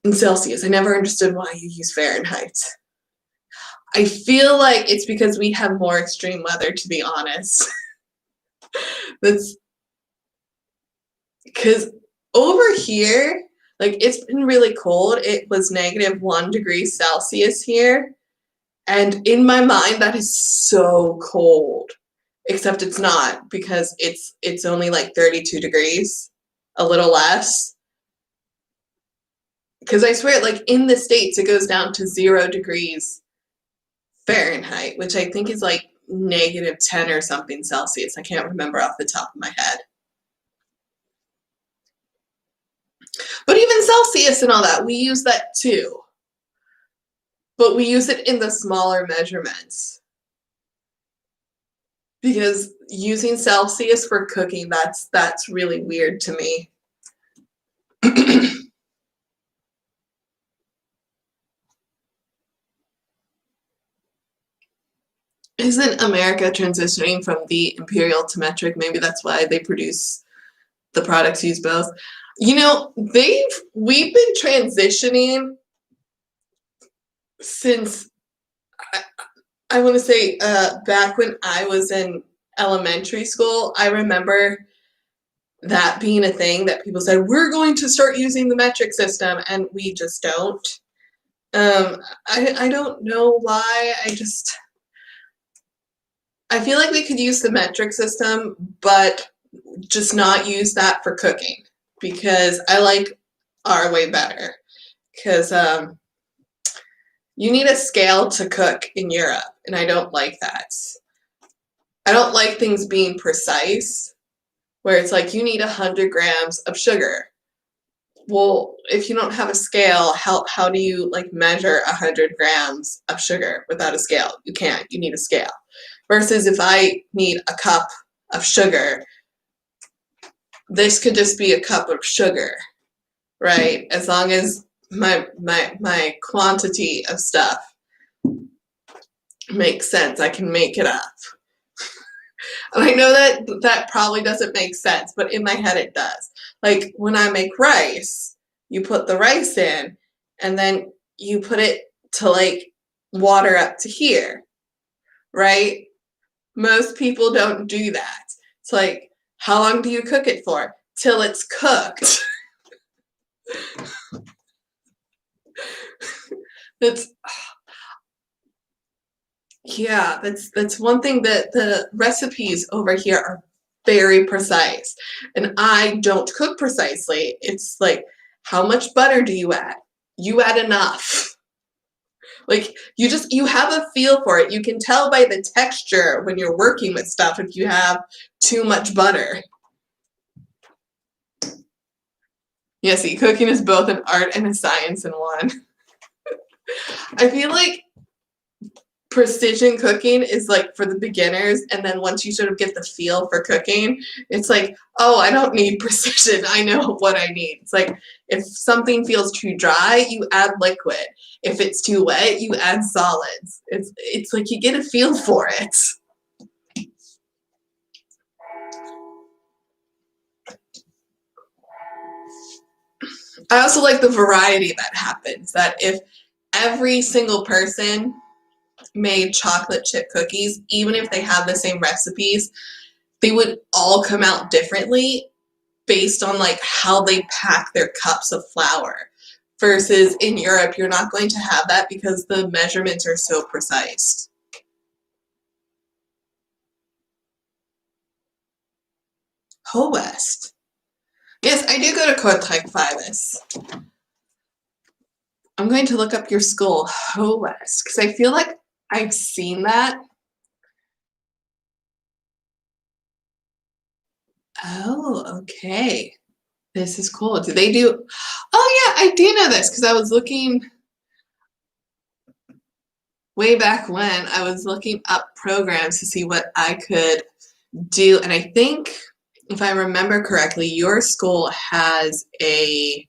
In Celsius, I never understood why you use Fahrenheit. I feel like it's because we have more extreme weather, to be honest. That's because over here, like, it's been really cold. It was -1 degree Celsius here. And in my mind, that is so cold. Except it's not, because it's only like 32 degrees, a little less. Because I swear, like, in the States, it goes down to 0 degrees Fahrenheit, which I think is like -10 or something Celsius. I can't remember off the top of my head. But even Celsius and all that, we use that too. But we use it in the smaller measurements. Because using Celsius for cooking, that's really weird to me. Isn't America transitioning from the imperial to metric? Maybe that's why they produce the products use both. We've been transitioning since I want to say back when I was in elementary school. I remember that being a thing that people said, we're going to start using the metric system, and we just don't. I don't know why. I feel like we could use the metric system, but just not use that for cooking, because I like our way better. Because you need a scale to cook in Europe, and I don't like that. I don't like things being precise, where it's like you need 100 grams of sugar. Well, if you don't have a scale, how do you measure 100 grams of sugar without a scale? You can't. You need a scale. Versus if I need a cup of sugar, this could just be a cup of sugar, right? As long as my quantity of stuff makes sense, I can make it up. And I know that probably doesn't make sense, but in my head it does. Like when I make rice, you put the rice in, and then you put it to water up to here, right? Most people don't do that. It's like, how long do you cook it for? Till it's cooked. That's one thing, that the recipes over here are very precise, and I don't cook precisely. It's like, how much butter do you add? You add enough. Like, you have a feel for it. You can tell by the texture when you're working with stuff if you have too much butter. Yeah, see, cooking is both an art and a science in one. I feel like precision cooking is like for the beginners, and then once you sort of get the feel for cooking, it's like, oh, I don't need precision. I know what I need. It's like if something feels too dry, you add liquid. If it's too wet, you add solids. It's like you get a feel for it. I also like the variety that happens, that if every single person made chocolate chip cookies, even if they had the same recipes, they would all come out differently based on like how they pack their cups of flour. Versus in Europe, you're not going to have that because the measurements are so precise. Ho West. Yes, I do go to Kortrijk Vives. I'm going to look up your school, Ho West, because I feel like I've seen that. Oh, okay. This is cool. Do they do? Oh, yeah, I do know this because I was looking way back when. I was looking up programs to see what I could do. And I think, if I remember correctly, your school has an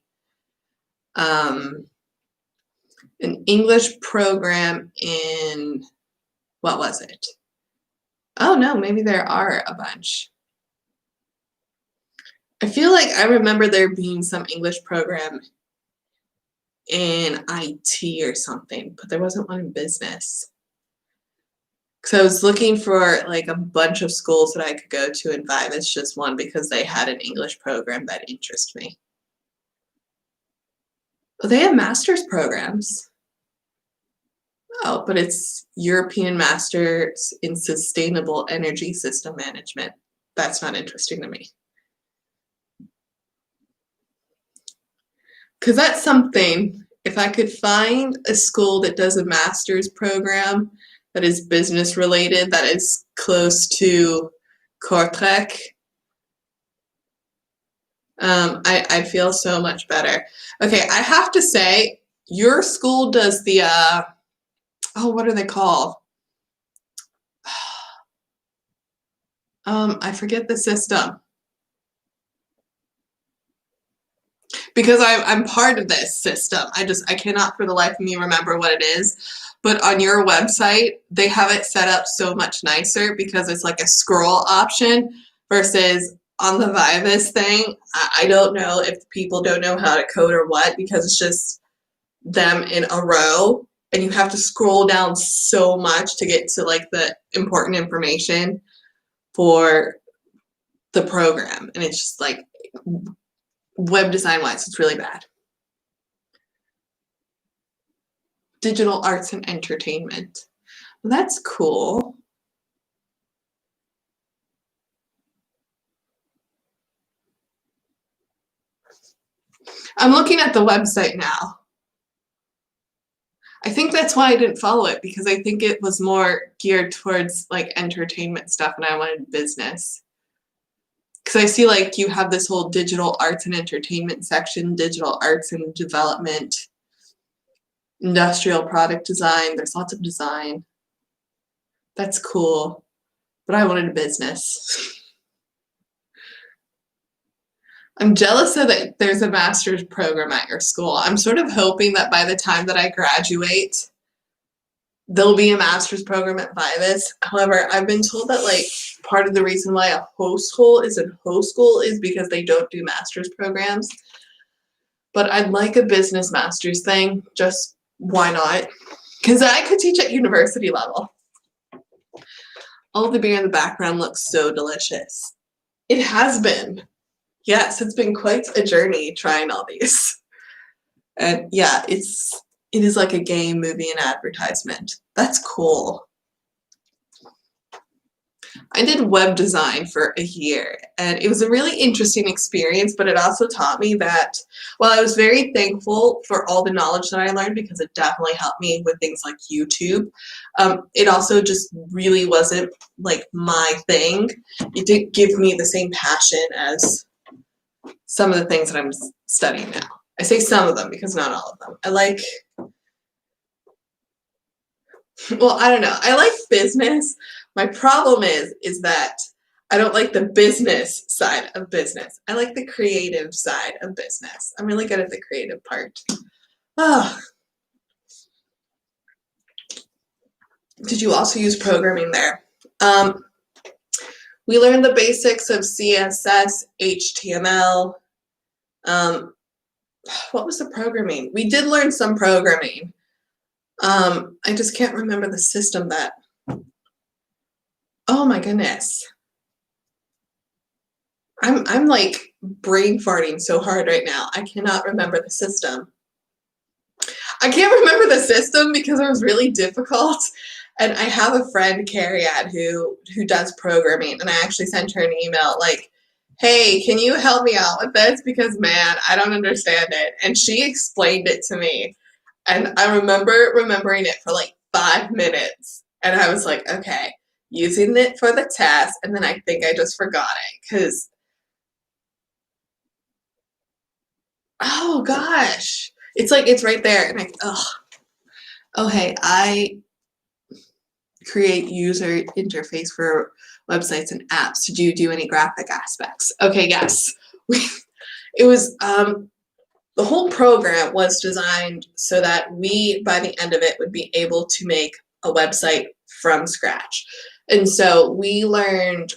English program in, what was it? Oh, no, maybe there are a bunch. I feel like I remember there being some English program in IT or something, but there wasn't one in business. Because I was looking for like a bunch of schools that I could go to in Vives, just one because they had an English program that interested me. Oh, they have master's programs. Oh, but it's European Masters in Sustainable Energy System Management. That's not interesting to me. Because that's something, if I could find a school that does a master's program that is business related, that is close to Kortrijk, I feel so much better. Okay, I have to say, your school does the, oh, what are they called? I forget the system. Because I'm part of this system. I cannot for the life of me remember what it is. But on your website, they have it set up so much nicer because it's like a scroll option versus on the Vives thing. I don't know if people don't know how to code or what, because it's just them in a row and you have to scroll down so much to get to like the important information for the program. And it's just like, web design wise, it's really bad. Digital arts and entertainment. That's cool. I'm looking at the website now. I think that's why I didn't follow it, because I think it was more geared towards like entertainment stuff and I wanted business. Because I see like you have this whole digital arts and entertainment section, digital arts and development, industrial product design. There's lots of design. That's cool. But I wanted a business. I'm jealous that there's a master's program at your school. I'm sort of hoping that by the time that I graduate, there'll be a master's program at Vives. However, I've been told that like part of the reason why a host school is a host school is because they don't do master's programs. But I'd like a business master's thing. Just why not? Because I could teach at university level. All the beer in the background looks so delicious. It has been. Yes, it's been quite a journey trying all these. And yeah, it is like a game, movie, and advertisement. That's cool. I did web design for a year, and it was a really interesting experience, but it also taught me that while I was very thankful for all the knowledge that I learned, because it definitely helped me with things like YouTube, it also just really wasn't like my thing. It didn't give me the same passion as some of the things that I'm studying now. I say some of them because not all of them. I like Well, I don't know. I like business. My problem is that I don't like the business side of business. I like the creative side of business. I'm really good at the creative part. Oh, did you also use programming there? We learned the basics of CSS, HTML. What was the programming? We did learn some programming. I just can't remember the system that. Oh my goodness. I'm like brain farting so hard right now. I cannot remember the system. I can't remember the system because it was really difficult. And I have a friend, Carrie, who does programming, and I actually sent her an email like, "Hey, can you help me out with this? Because man, I don't understand it." And she explained it to me, and I remember remembering it for like 5 minutes, and I was like, "Okay." Using it for the test, and then I think I just forgot it because oh gosh, it's like it's right there, and oh hey, I create user interface for websites and apps. Did you do any graphic aspects? Okay, yes. It was the whole program was designed so that we, by the end of it, would be able to make a website from scratch. And so we learned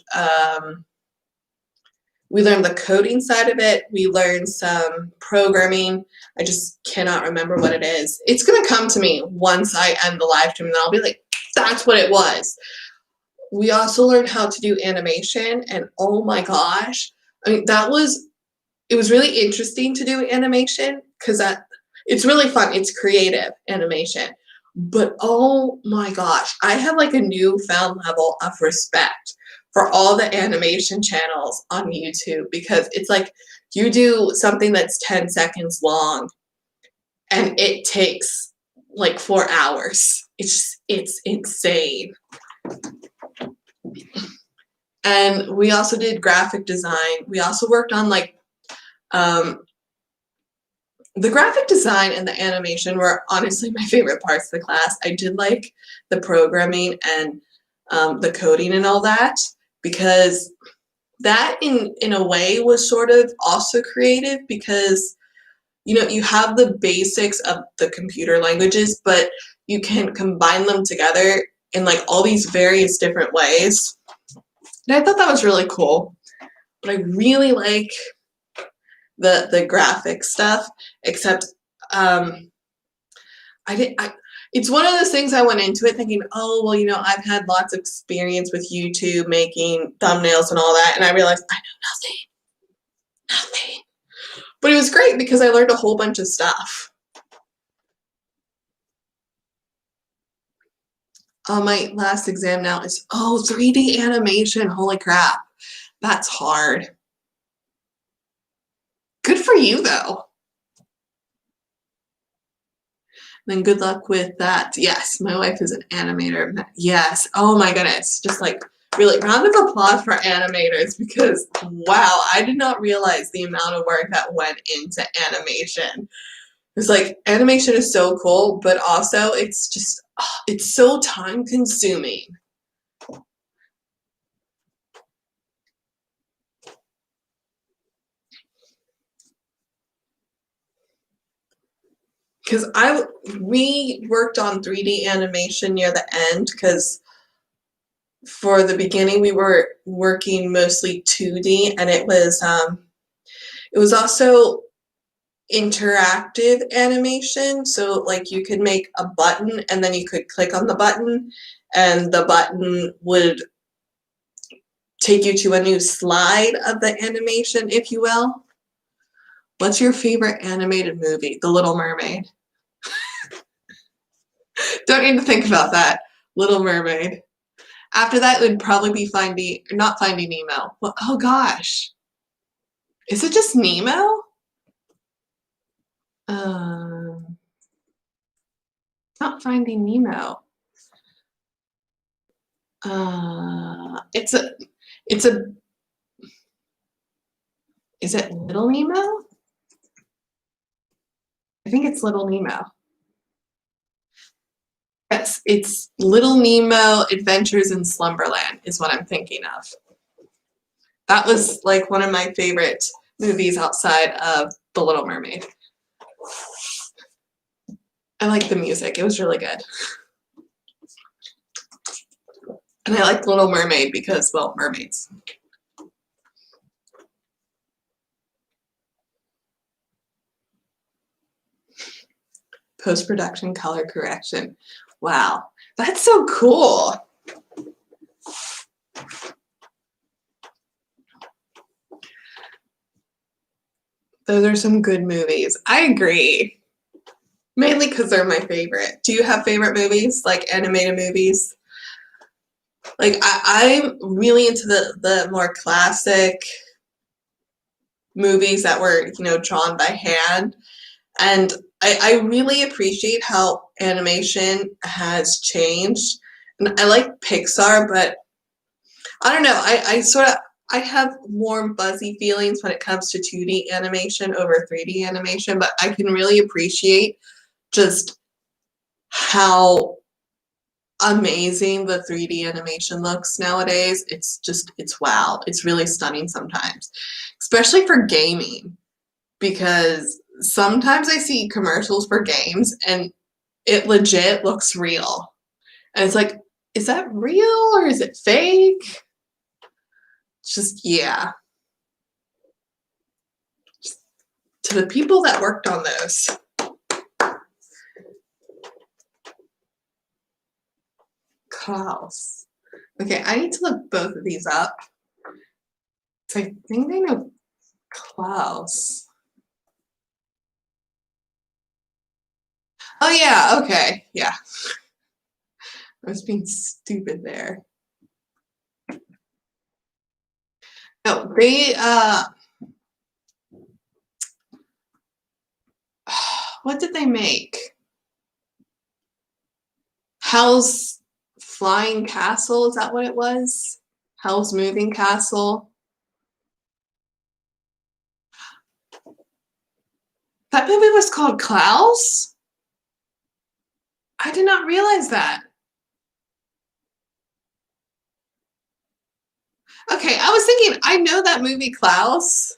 the coding side of it. We learned some programming. I just cannot remember what it is. It's going to come to me once I end the live stream, and then I'll be like, that's what it was. We also learned how to do animation, and oh my gosh, I mean, it was really interesting to do animation because it's really fun. It's creative animation. But oh my gosh, I have like a newfound level of respect for all the animation channels on YouTube because it's like you do something that's 10 seconds long and it takes like 4 hours. It's insane. And we also did graphic design. We also worked on like the graphic design and the animation were honestly my favorite parts of the class. I did like the programming and the coding and all that because that in a way was sort of also creative because you have the basics of the computer languages, but you can combine them together in like all these various different ways. And I thought that was really cool. But I really like the graphic stuff, except I didn't. It's one of those things I went into it thinking, oh well, I've had lots of experience with YouTube making thumbnails and all that, and I realized I know nothing. But it was great because I learned a whole bunch of stuff. My last exam now is 3D animation. Holy crap, that's hard. Good for you though. Then good luck with that. Yes, my wife is an animator. Yes. Oh my goodness. Just like really round of applause for animators because wow, I did not realize the amount of work that went into animation. It's like animation is so cool, but also it's just it's so time consuming. Because we worked on 3D animation near the end because for the beginning we were working mostly 2D and it was also interactive animation, so like you could make a button and then you could click on the button and the button would take you to a new slide of the animation, if you will. What's your favorite animated movie? The Little Mermaid. Don't need to think about that. Little Mermaid. After that, it would probably be not Finding Nemo. Well, oh gosh. Is it just Nemo? Not Finding Nemo. It's a, is it Little Nemo? I think it's Little Nemo. Yes, it's Little Nemo Adventures in Slumberland is what I'm thinking of. That was like one of my favorite movies outside of The Little Mermaid. I like the music. It was really good. And I like Little Mermaid because, well, mermaids. Post-production color correction. Wow, that's so cool. Those are some good movies. I agree. Mainly because they're my favorite. Do you have favorite movies, like animated movies? Like, I'm really into the more classic movies that were, drawn by hand. And I really appreciate how animation has changed. And I like Pixar, but I don't know. I have warm, fuzzy feelings when it comes to 2D animation over 3D animation, but I can really appreciate just how amazing the 3D animation looks nowadays. It's wow. It's really stunning sometimes, especially for gaming, because sometimes I see commercials for games and it legit looks real. And it's like, is that real or is it fake? Just, yeah. Just, to the people that worked on those. Klaus. Okay, I need to look both of these up. So I think I know Klaus. Oh yeah, okay, yeah. I was being stupid there. No, they what did they make? Hell's Flying Castle, is that what it was? Hell's Moving Castle. That movie was called Klaus? I did not realize that. Okay, I was thinking, I know that movie Klaus,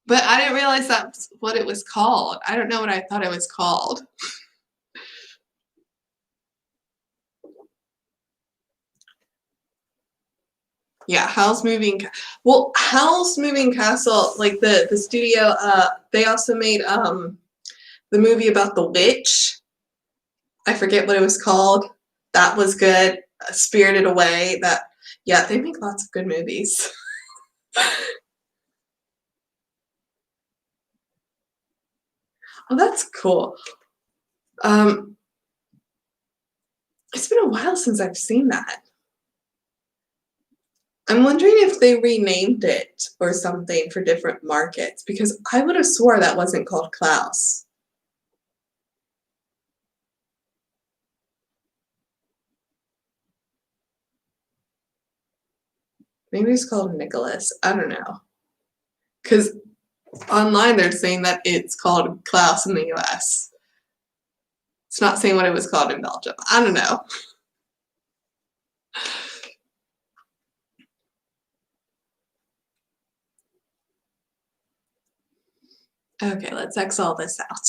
but I didn't realize that's what it was called. I don't know what I thought it was called. Yeah, Howl's Moving Castle, like the studio, they also made the movie about the witch. I forget what it was called. That was good. Spirited Away. Yeah, they make lots of good movies. Oh, that's cool. It's been a while since I've seen that. I'm wondering if they renamed it or something for different markets, because I would have swore that wasn't called Klaus. Maybe it's called Nicholas. I don't know. Because online they're saying that it's called Klaus in the US. It's not saying what it was called in Belgium. I don't know. Okay, let's X all this out.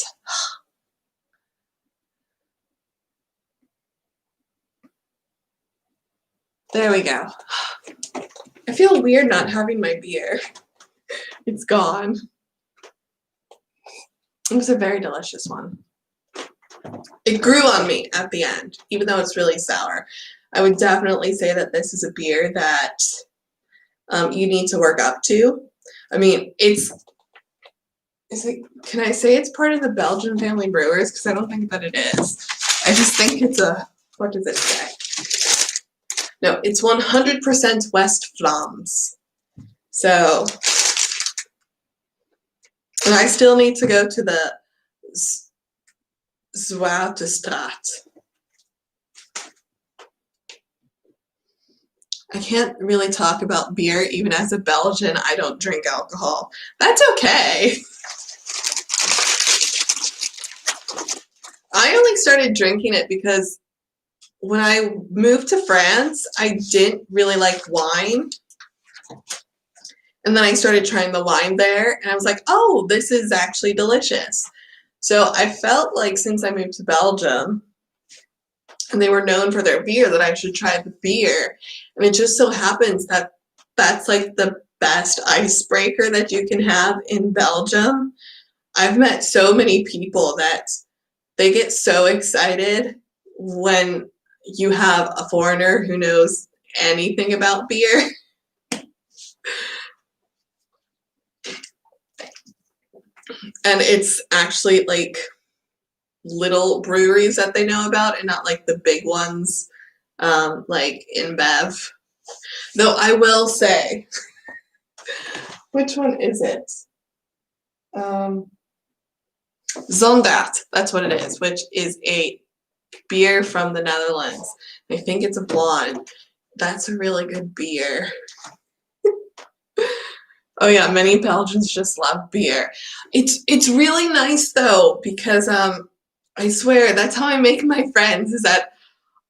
There we go. I feel weird not having my beer. It's gone. It was a very delicious one. It grew on me at the end, even though it's really sour. I would definitely say that this is a beer that you need to work up to. I mean, can I say it's part of the Belgian family brewers? Because I don't think that it is. I just think it's what does it say? No, it's 100% West Vlaams. So, and I still need to go to the Zwaartestraat. I can't really talk about beer, even as a Belgian. I don't drink alcohol. That's okay. I only started drinking it because when I moved to France, I didn't really like wine. And then I started trying the wine there, and I was like, oh, this is actually delicious. So I felt like since I moved to Belgium, and they were known for their beer, that I should try the beer. And it just so happens that that's like the best icebreaker that you can have in Belgium. I've met so many people that they get so excited when you have a foreigner who knows anything about beer. And it's actually like little breweries that they know about and not like the big ones, like InBev. Though I will say, which one is it? Zondaat, that's what it is, which is a beer from the Netherlands. I think it's a blonde. That's a really good beer. Oh yeah, many Belgians just love beer. It's really nice though, because I swear that's how I make my friends, is that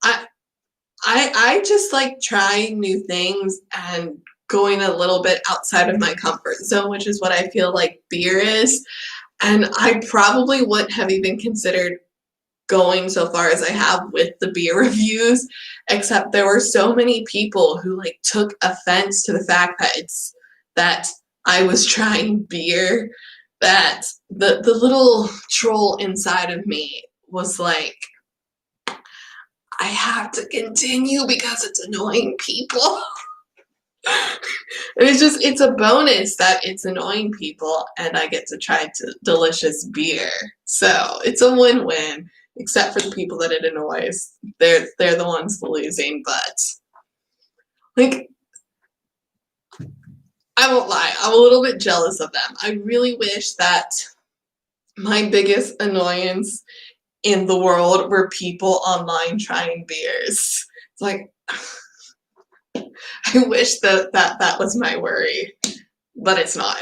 I I just like trying new things and going a little bit outside of my comfort zone, which is what I feel like beer is. And I probably wouldn't have even considered going so far as I have with the beer reviews, except there were so many people who like took offense to the fact that that I was trying beer, that the little troll inside of me was like, I have to continue because it's annoying people. It's a bonus that it's annoying people and I get to try delicious beer. So it's a win-win, except for the people that it annoys. They're the ones losing, but like, I won't lie, I'm a little bit jealous of them. I really wish that my biggest annoyance in the world were people online trying beers. It's like, I wish that was my worry, but it's not.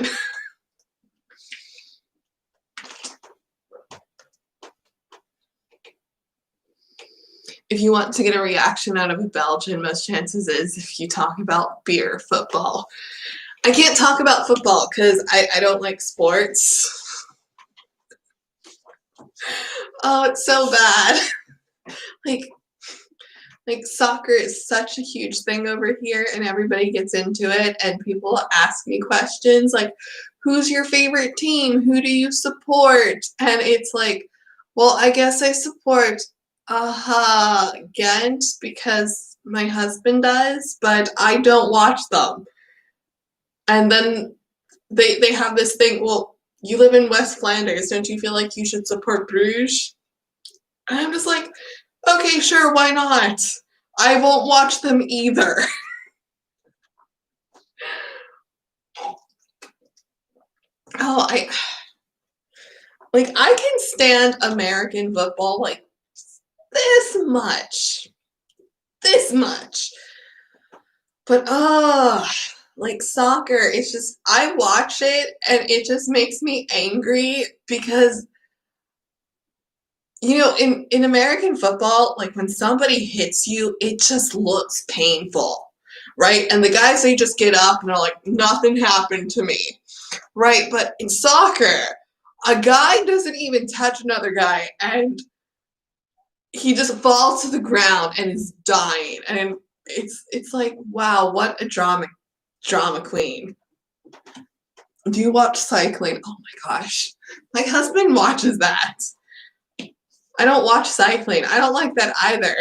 If you want to get a reaction out of a Belgian, most chances is if you talk about beer, football. I can't talk about football because I don't like sports. Oh, it's so bad. Like soccer is such a huge thing over here and everybody gets into it and people ask me questions like, who's your favorite team? Who do you support? And it's like, well, I guess I support Ghent because my husband does, but I don't watch them. And then they have this thing, well, you live in West Flanders, don't you feel like you should support Bruges? And I'm just like, okay, sure, why not? I won't watch them either. Oh, I can stand American football like this much. This much. But like soccer, it's just, I watch it and it just makes me angry because, you know, in American football, like when somebody hits you, it just looks painful, right? And the guys, they just get up and are like, nothing happened to me, right? But in soccer, a guy doesn't even touch another guy and he just falls to the ground and is dying. And it's like, wow, what a drama queen. Do you watch cycling? Oh my gosh. My husband watches that. I don't watch cycling. I don't like that either.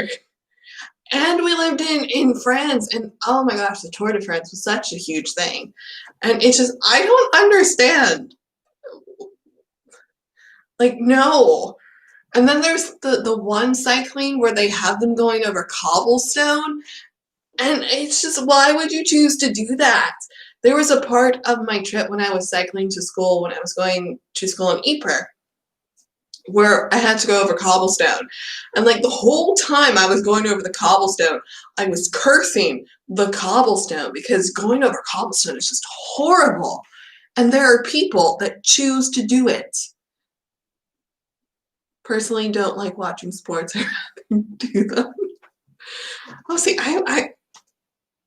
And we lived in France, and oh my gosh, the Tour de France was such a huge thing. And it's just, I don't understand. Like, no. And then there's the one cycling where they have them going over cobblestone. And it's just, why would you choose to do that? There was a part of my trip when I was cycling to school, when I was going to school in Ypres, where I had to go over cobblestone. And like the whole time I was going over the cobblestone, I was cursing the cobblestone because going over cobblestone is just horrible. And there are people that choose to do it. personally don't like watching sports. I rather do them. Oh, see, I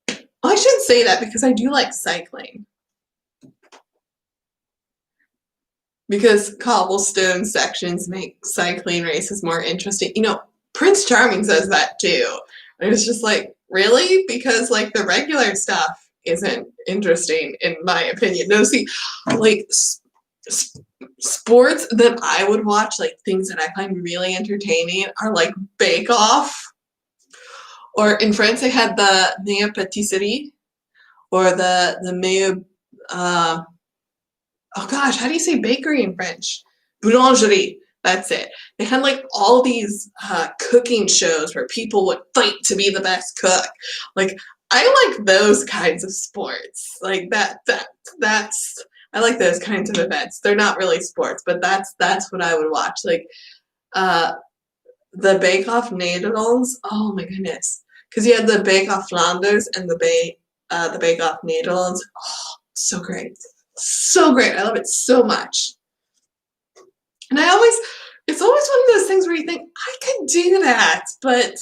shouldn't say that because I do like cycling. Because cobblestone sections make cycling races more interesting. You know, Prince Charming says that too. And it's just like, really? Because like the regular stuff isn't interesting in my opinion. No, see, like sports that I would watch, like things that I find really entertaining are like Bake Off. Or in France they had the Meilleure Patisserie or the Meilleure oh gosh, how do you say bakery in French? Boulangerie. That's it. They had like all these cooking shows where people would fight to be the best cook. Like I like those kinds of sports. Like that's I like those kinds of events. They're not really sports, but that's what I would watch. Like uh, the Bake Off Nederlands. Oh my goodness, because you had the Bake Off Flanders and the Bake Off Nederlands. Oh, so great. So great. I love it so much. And it's always one of those things where you think, I could do that, but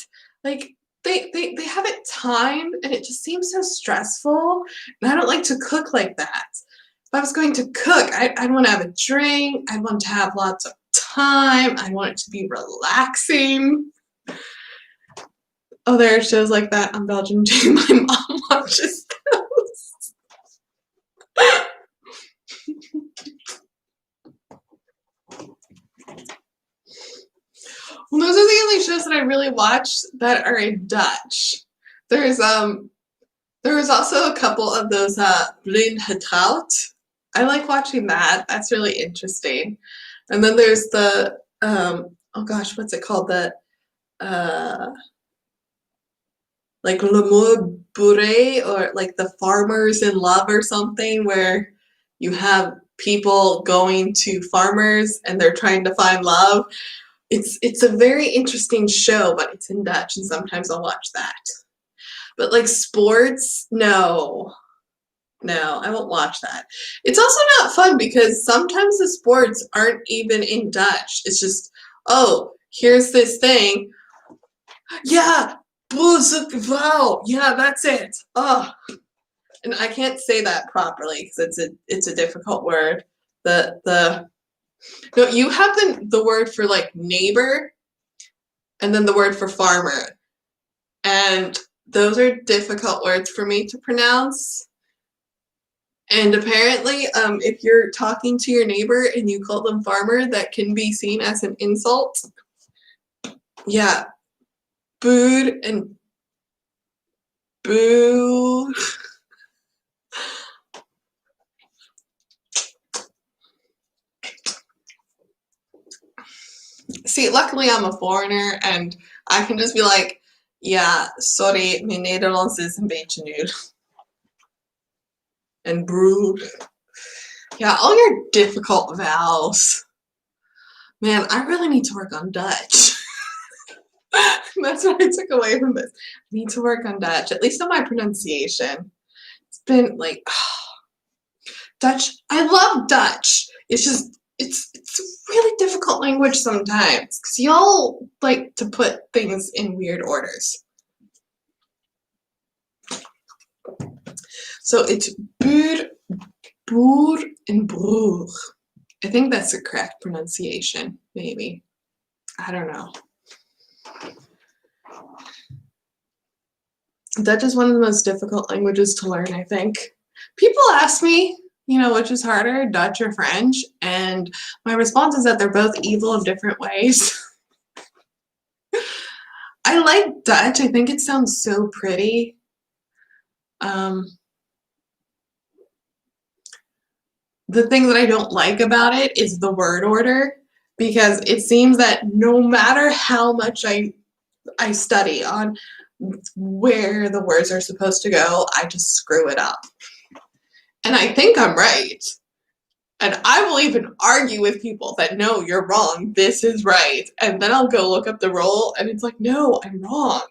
like they have it timed and it just seems so stressful. And I don't like to cook like that. If I was going to cook, I'd want to have a drink. I'd want to have lots of time. I want it to be relaxing. Oh, there are shows like that on Belgium too. My mom watches those. Well, those are the only shows that I really watch that are in Dutch. There's there was also a couple of those Blond Getrouwd. I like watching that. That's really interesting. And then there's the oh gosh, what's it called? The uh like L'amour bourré or like the farmers in love or something where you have people going to farmers and they're trying to find love. It's a very interesting show, but it's in Dutch, and sometimes I'll watch that. But like sports, no, I won't watch that. It's also not fun because sometimes the sports aren't even in Dutch. It's just, oh, here's this thing. Yeah, wow, yeah, that's it. Oh, and I can't say that properly because it's a difficult word. The No, you have the word for like neighbor and then the word for farmer. And those are difficult words for me to pronounce. And apparently, if you're talking to your neighbor and you call them farmer, that can be seen as an insult. Yeah. Bood and boo. See, luckily I'm a foreigner and I can just be like, ja, sorry, mijn Nederlands is een beetje nu. And brood. Yeah, all your difficult vowels. Man, I really need to work on Dutch. That's what I took away from this. I need to work on Dutch, at least on my pronunciation. It's been like, Dutch. I love Dutch. It's just, it's a really difficult language sometimes because y'all like to put things in weird orders. So it's boer, boer, and broer. I think that's the correct pronunciation, maybe. I don't know. Dutch is one of the most difficult languages to learn, I think. People ask me, you know, which is harder, Dutch or French, and my response is that they're both evil in different ways. I like Dutch. I think it sounds so pretty. The thing that I don't like about it is the word order, because it seems that no matter how much I study on where the words are supposed to go, I just screw it up. And I think I'm right. And I will even argue with people that, no, you're wrong, this is right. And then I'll go look up the roll and it's like, no, I'm wrong.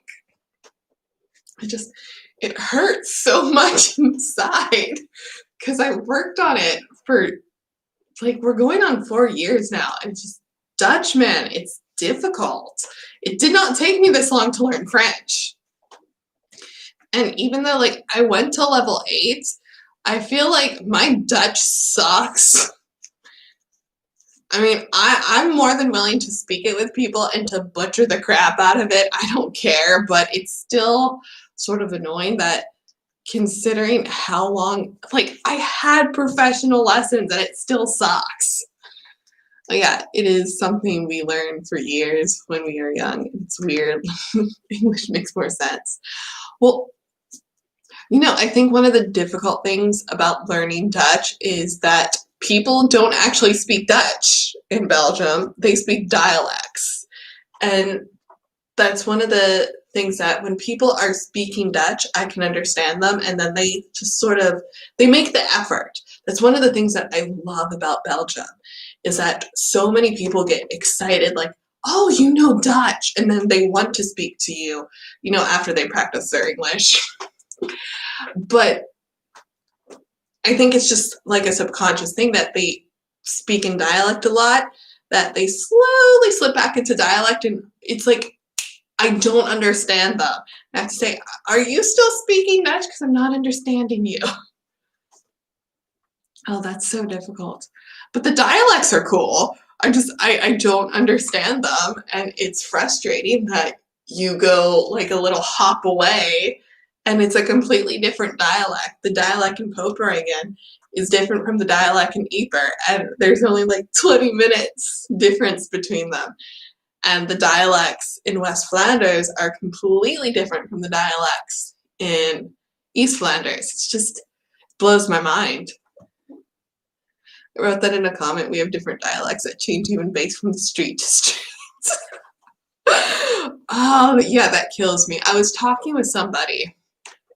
It hurts so much inside because I worked on it for, like, we're going on 4 years now and it just Dutch, man, it's difficult. It did not take me this long to learn French. And even though like I went to level 8, I feel like my Dutch sucks. I mean, I'm more than willing to speak it with people and to butcher the crap out of it. I don't care, but it's still sort of annoying that considering how long, like, I had professional lessons and it still sucks. But yeah, it is something we learned for years when we were young. It's weird. English makes more sense. Well, you know, I think one of the difficult things about learning Dutch is that people don't actually speak Dutch in Belgium. They speak dialects. And that's one of the things that when people are speaking Dutch, I can understand them, and then they just sort of, they make the effort. That's one of the things that I love about Belgium, is that so many people get excited, like, oh, you know Dutch, and then they want to speak to you, you know, after they practice their English. But I think it's just like a subconscious thing that they speak in dialect a lot, that they slowly slip back into dialect, and it's like, I don't understand them. I have to say, are you still speaking Dutch? Because I'm not understanding you. Oh, that's so difficult. But the dialects are cool. I don't understand them, and it's frustrating that you go like a little hop away and it's a completely different dialect. The dialect in Poperingen is different from the dialect in Yper, and there's only like 20 minutes difference between them. And the dialects in West Flanders are completely different from the dialects in East Flanders. It's just blows my mind. I wrote that in a comment. We have different dialects that change even based from the street to street. Oh, yeah, that kills me. I was talking with somebody,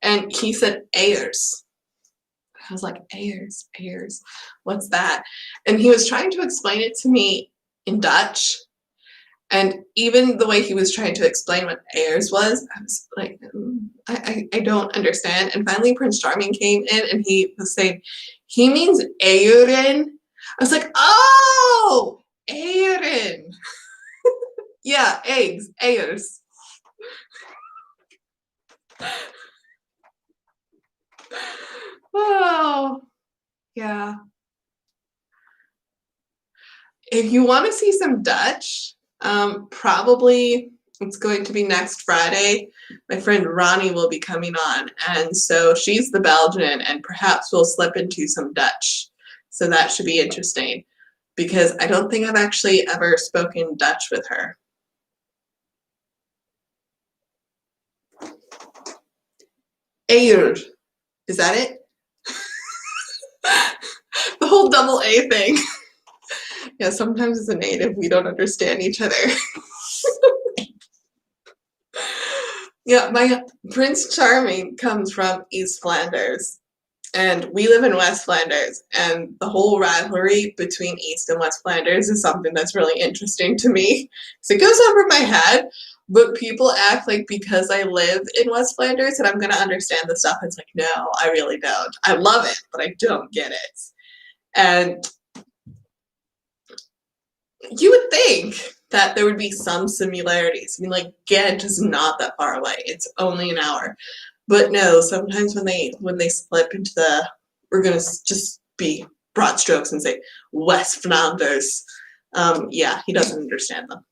and he said Ayers. I was like, Ayers, Ayers, what's that? And he was trying to explain it to me in Dutch. And even the way he was trying to explain what Ayers was, I was like, I don't understand. And finally Prince Charming came in and he was saying, he means Eieren. I was like, oh, Eieren. Yeah, eggs, Ayers. Oh, yeah. If you want to see some Dutch, probably it's going to be next Friday. My friend Ronnie will be coming on, and so she's the Belgian, and perhaps we'll slip into some Dutch. So that should be interesting, because I don't think I've actually ever spoken Dutch with her. Ayer. Is that it? The whole double A thing. Yeah, sometimes as a native, we don't understand each other. Yeah, my Prince Charming comes from East Flanders, and we live in West Flanders, and the whole rivalry between East and West Flanders is something that's really interesting to me. So it goes over my head, but people act like because I live in West Flanders that I'm going to understand the stuff. It's like, no, I really don't. I love it, but I don't get it. And you would think that there would be some similarities. I mean, like, Ghent is not that far away. It's only an hour. But no, sometimes when they slip into the, we're going to just be broad strokes and say West Flanders. Yeah, he doesn't understand them.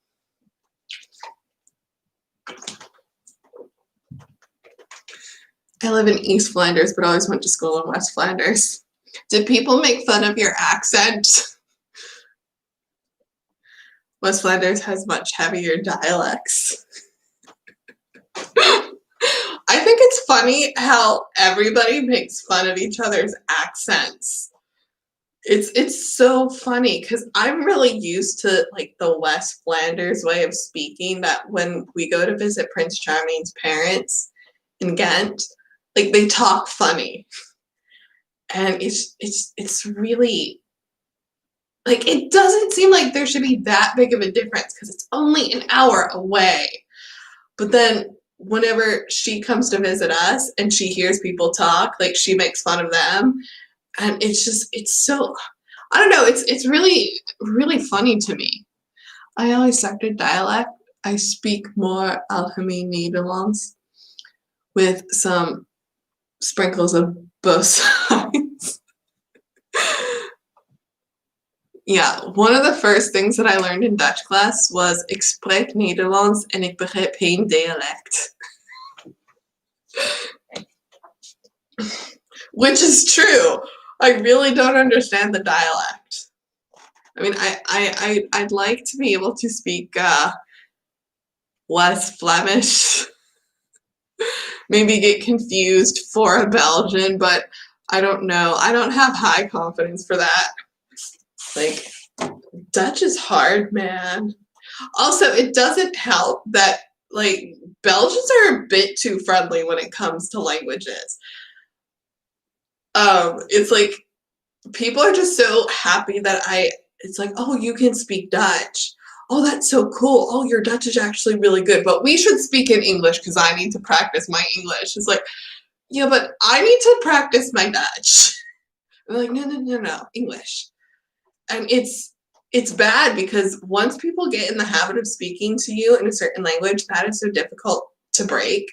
I live in East Flanders, but always went to school in West Flanders. Did people make fun of your accent? West Flanders has much heavier dialects. I think it's funny how everybody makes fun of each other's accents. It's so funny because I'm really used to like the West Flanders way of speaking, that when we go to visit Prince Charming's parents in Ghent, like they talk funny. And it's really, like, it doesn't seem like there should be that big of a difference because it's only an hour away. But then whenever she comes to visit us and she hears people talk, like she makes fun of them. And it's so, I don't know, it's really, really funny to me. I always started dialect. I speak more Algemeen Nederlands with some sprinkles of both sides. Yeah, one of the first things that I learned in Dutch class was ik spreek Nederlands en ik begrijp geen dialect. Which is true. I really don't understand the dialect. I mean, I'd like to be able to speak less Flemish. Maybe get confused for a Belgian, but I don't know. I don't have high confidence for that. Like, Dutch is hard, man. Also, it doesn't help that, like, Belgians are a bit too friendly when it comes to languages. It's like, people are just so happy that it's like, oh, you can speak Dutch. Oh, that's so cool. Oh, your Dutch is actually really good, but we should speak in English because I need to practice my English. It's like, yeah, but I need to practice my Dutch. I'm like, no, English. And it's bad because once people get in the habit of speaking to you in a certain language, that is so difficult to break.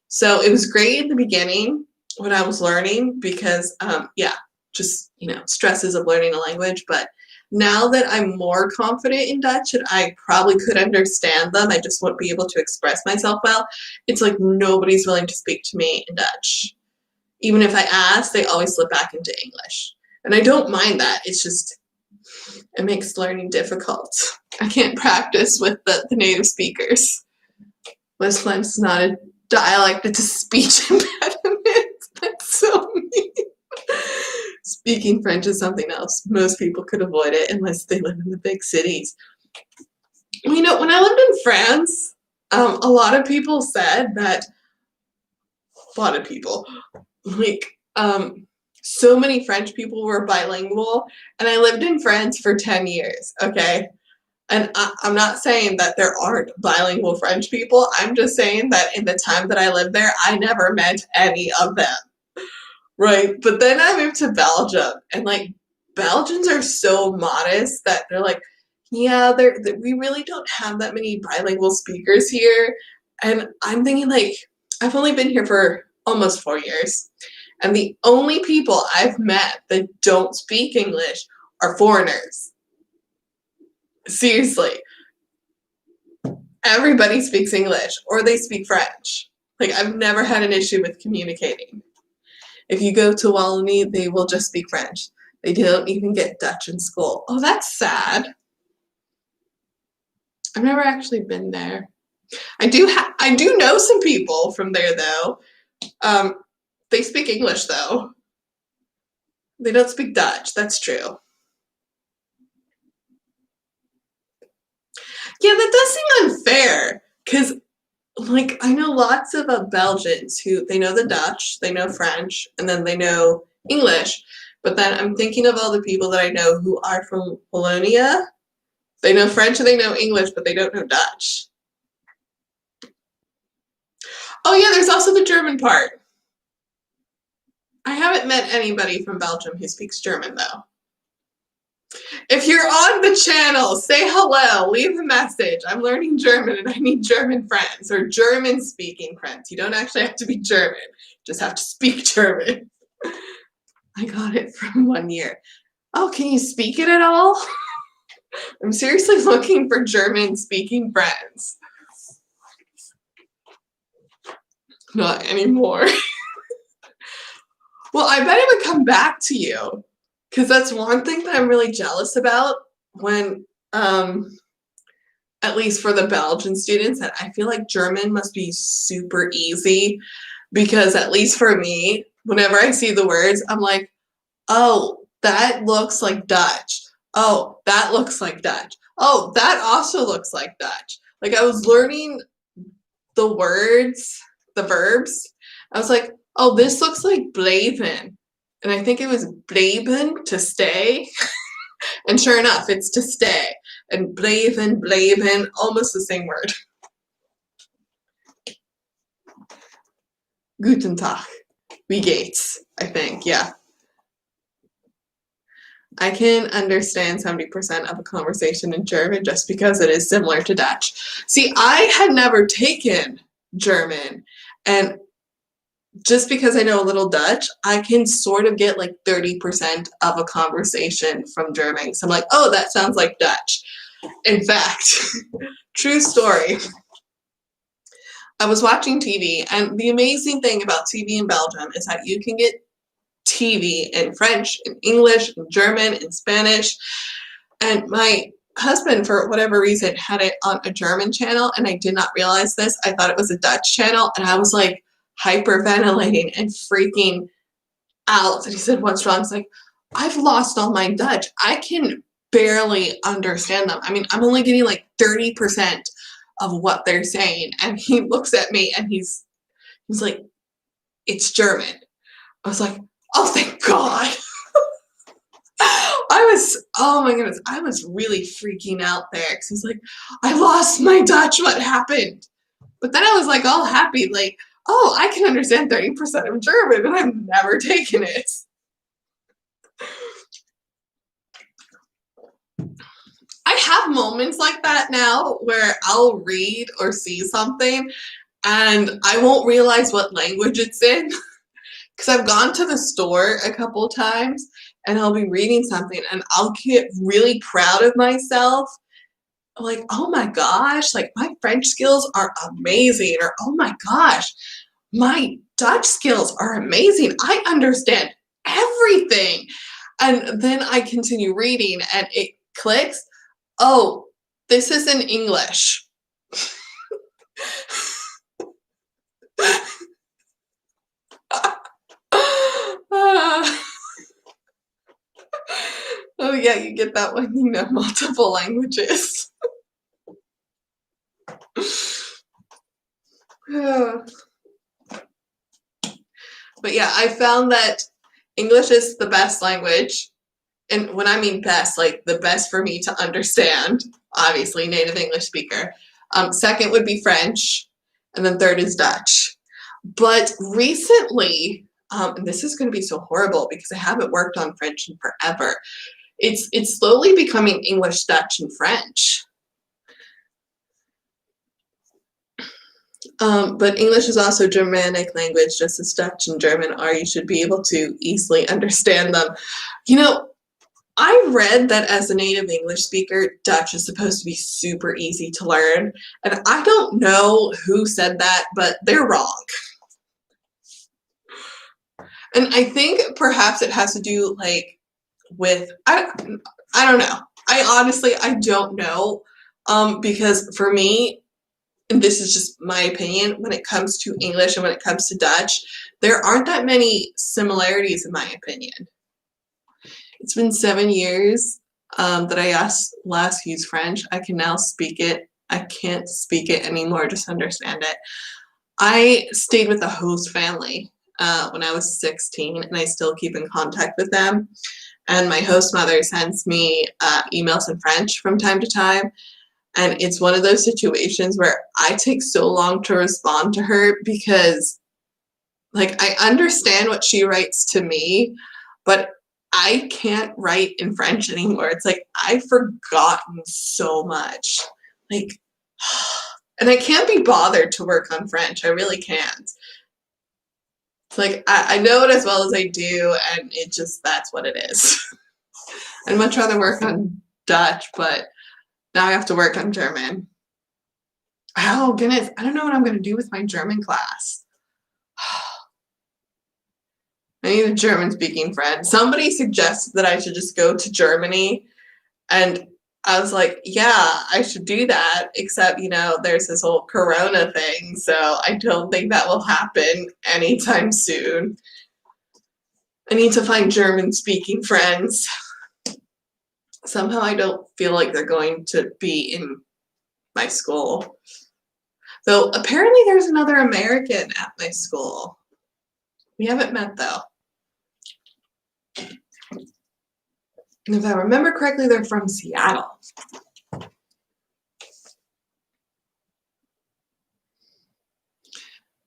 So it was great in the beginning when I was learning because, just, stresses of learning a language. But now that I'm more confident in Dutch and I probably could understand them, I just won't be able to express myself well. It's like nobody's willing to speak to me in Dutch. Even if I ask, they always slip back into English. And I don't mind that. It's just, it makes learning difficult. I can't practice with the native speakers. West Flemish is not a dialect, it's a speech impediment. That's so mean. Speaking French is something else. Most people could avoid it unless they live in the big cities. When I lived in France, a lot of people said that, so many French people were bilingual, and I lived in France for 10 years, okay? And I'm not saying that there aren't bilingual French people. I'm just saying that in the time that I lived there, I never met any of them, right? But then I moved to Belgium, and Belgians are so modest that they're like, yeah, we really don't have that many bilingual speakers here. And I'm thinking I've only been here for almost 4 years, and the only people I've met that don't speak English are foreigners. Seriously. Everybody speaks English or they speak French. I've never had an issue with communicating. If you go to Wallonie, they will just speak French. They don't even get Dutch in school. Oh, that's sad. I've never actually been there. I do know some people from there though. They speak English though. They don't speak Dutch. That's true. Yeah, that does seem unfair because I know lots of Belgians who they know the Dutch, they know French, and then they know English. But then I'm thinking of all the people that I know who are from Wallonia. They know French and they know English, but they don't know Dutch. Oh yeah, there's also the German part. I haven't met anybody from Belgium who speaks German though. If you're on the channel, say hello, leave a message. I'm learning German and I need German friends or German speaking friends. You don't actually have to be German, just have to speak German. I got it from 1 year. Oh, can you speak it at all? I'm seriously looking for German speaking friends. Not anymore. Well, I bet it would come back to you. Because that's one thing that I'm really jealous about when, at least for the Belgian students, that I feel like German must be super easy. Because at least for me, whenever I see the words, I'm like, oh, that looks like Dutch. Oh, that looks like Dutch. Oh, that also looks like Dutch. I was learning the words, the verbs. I was like, oh, this looks like blijven. And I think it was blijven, to stay. And sure enough, it's to stay. And blijven, almost the same word. Guten Tag. Wie geht's? I think, yeah. I can understand 70% of a conversation in German just because it is similar to Dutch. See, I had never taken German, and just because I know a little Dutch, I can sort of get like 30% of a conversation from German. So I'm like, oh, that sounds like Dutch. In fact, true story. I was watching TV, and the amazing thing about TV in Belgium is that you can get TV in French, in English, in German, in Spanish. And my husband, for whatever reason, had it on a German channel, and I did not realize this. I thought it was a Dutch channel, and I was like hyperventilating and freaking out. And he said, what's wrong? It's like, I've lost all my Dutch. I can barely understand them. I mean, I'm only getting like 30% of what they're saying. And he looks at me and he's like, it's German. I was like, oh, thank God. Oh my goodness, I was really freaking out there because he's like, I lost my Dutch, what happened? But then I was like all happy, like, oh, I can understand 30% of German and I've never taken it. I have moments like that now where I'll read or see something and I won't realize what language it's in. Because I've gone to the store a couple times and I'll be reading something and I'll get really proud of myself. Like, oh my gosh, like my French skills are amazing. Or, oh my gosh, my Dutch skills are amazing. I understand everything. And then I continue reading and it clicks. Oh, this is in English. Oh yeah, you get that when you know multiple languages. But yeah, I found that English is the best language. And when I mean best, like the best for me to understand, obviously native English speaker. Second would be French, and then third is Dutch. But recently, and this is going to be so horrible because I haven't worked on French in forever. It's slowly becoming English, Dutch, and French. But English is also Germanic language, just as Dutch and German are. You should be able to easily understand them. You know, I read that as a native English speaker, Dutch is supposed to be super easy to learn. And I don't know who said that, but they're wrong. And I think perhaps it has to do like with, I don't know. I don't know. Because for me, and this is just my opinion, when it comes to English and when it comes to Dutch, there aren't that many similarities in my opinion. It's been 7 years that I last used French. I can now speak it. I can't speak it anymore, just understand it. I stayed with a host family when I was 16, and I still keep in contact with them. And my host mother sends me emails in French from time to time. And it's one of those situations where I take so long to respond to her because, like, I understand what she writes to me, but I can't write in French anymore. It's like I've forgotten so much. Like, and I can't be bothered to work on French. I really can't. It's like I know it as well as I do, and it just, that's what it is. I'd much rather work on Dutch, but now I have to work on German. Oh, goodness. I don't know what I'm going to do with my German class. I need a German-speaking friend. Somebody suggested that I should just go to Germany, and I was like, yeah, I should do that, except, you know, there's this whole corona thing, so I don't think that will happen anytime soon. I need to find German-speaking friends. Somehow I don't feel like they're going to be in my school. Though apparently there's another American at my school. We haven't met though. And if I remember correctly, they're from Seattle.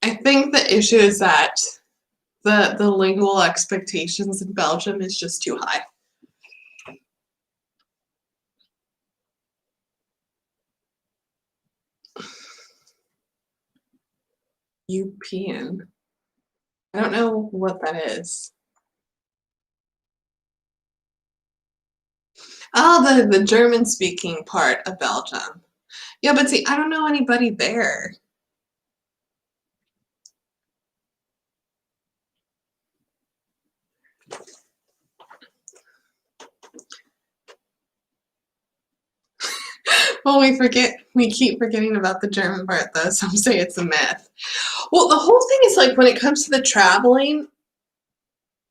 I think the issue is that the lingual expectations in Belgium is just too high. European. I don't know what that is. Oh, the German-speaking part of Belgium. Yeah, but see, I don't know anybody there. Well, we keep forgetting about the German part though. Some say it's a myth. Well, the whole thing is like when it comes to the traveling,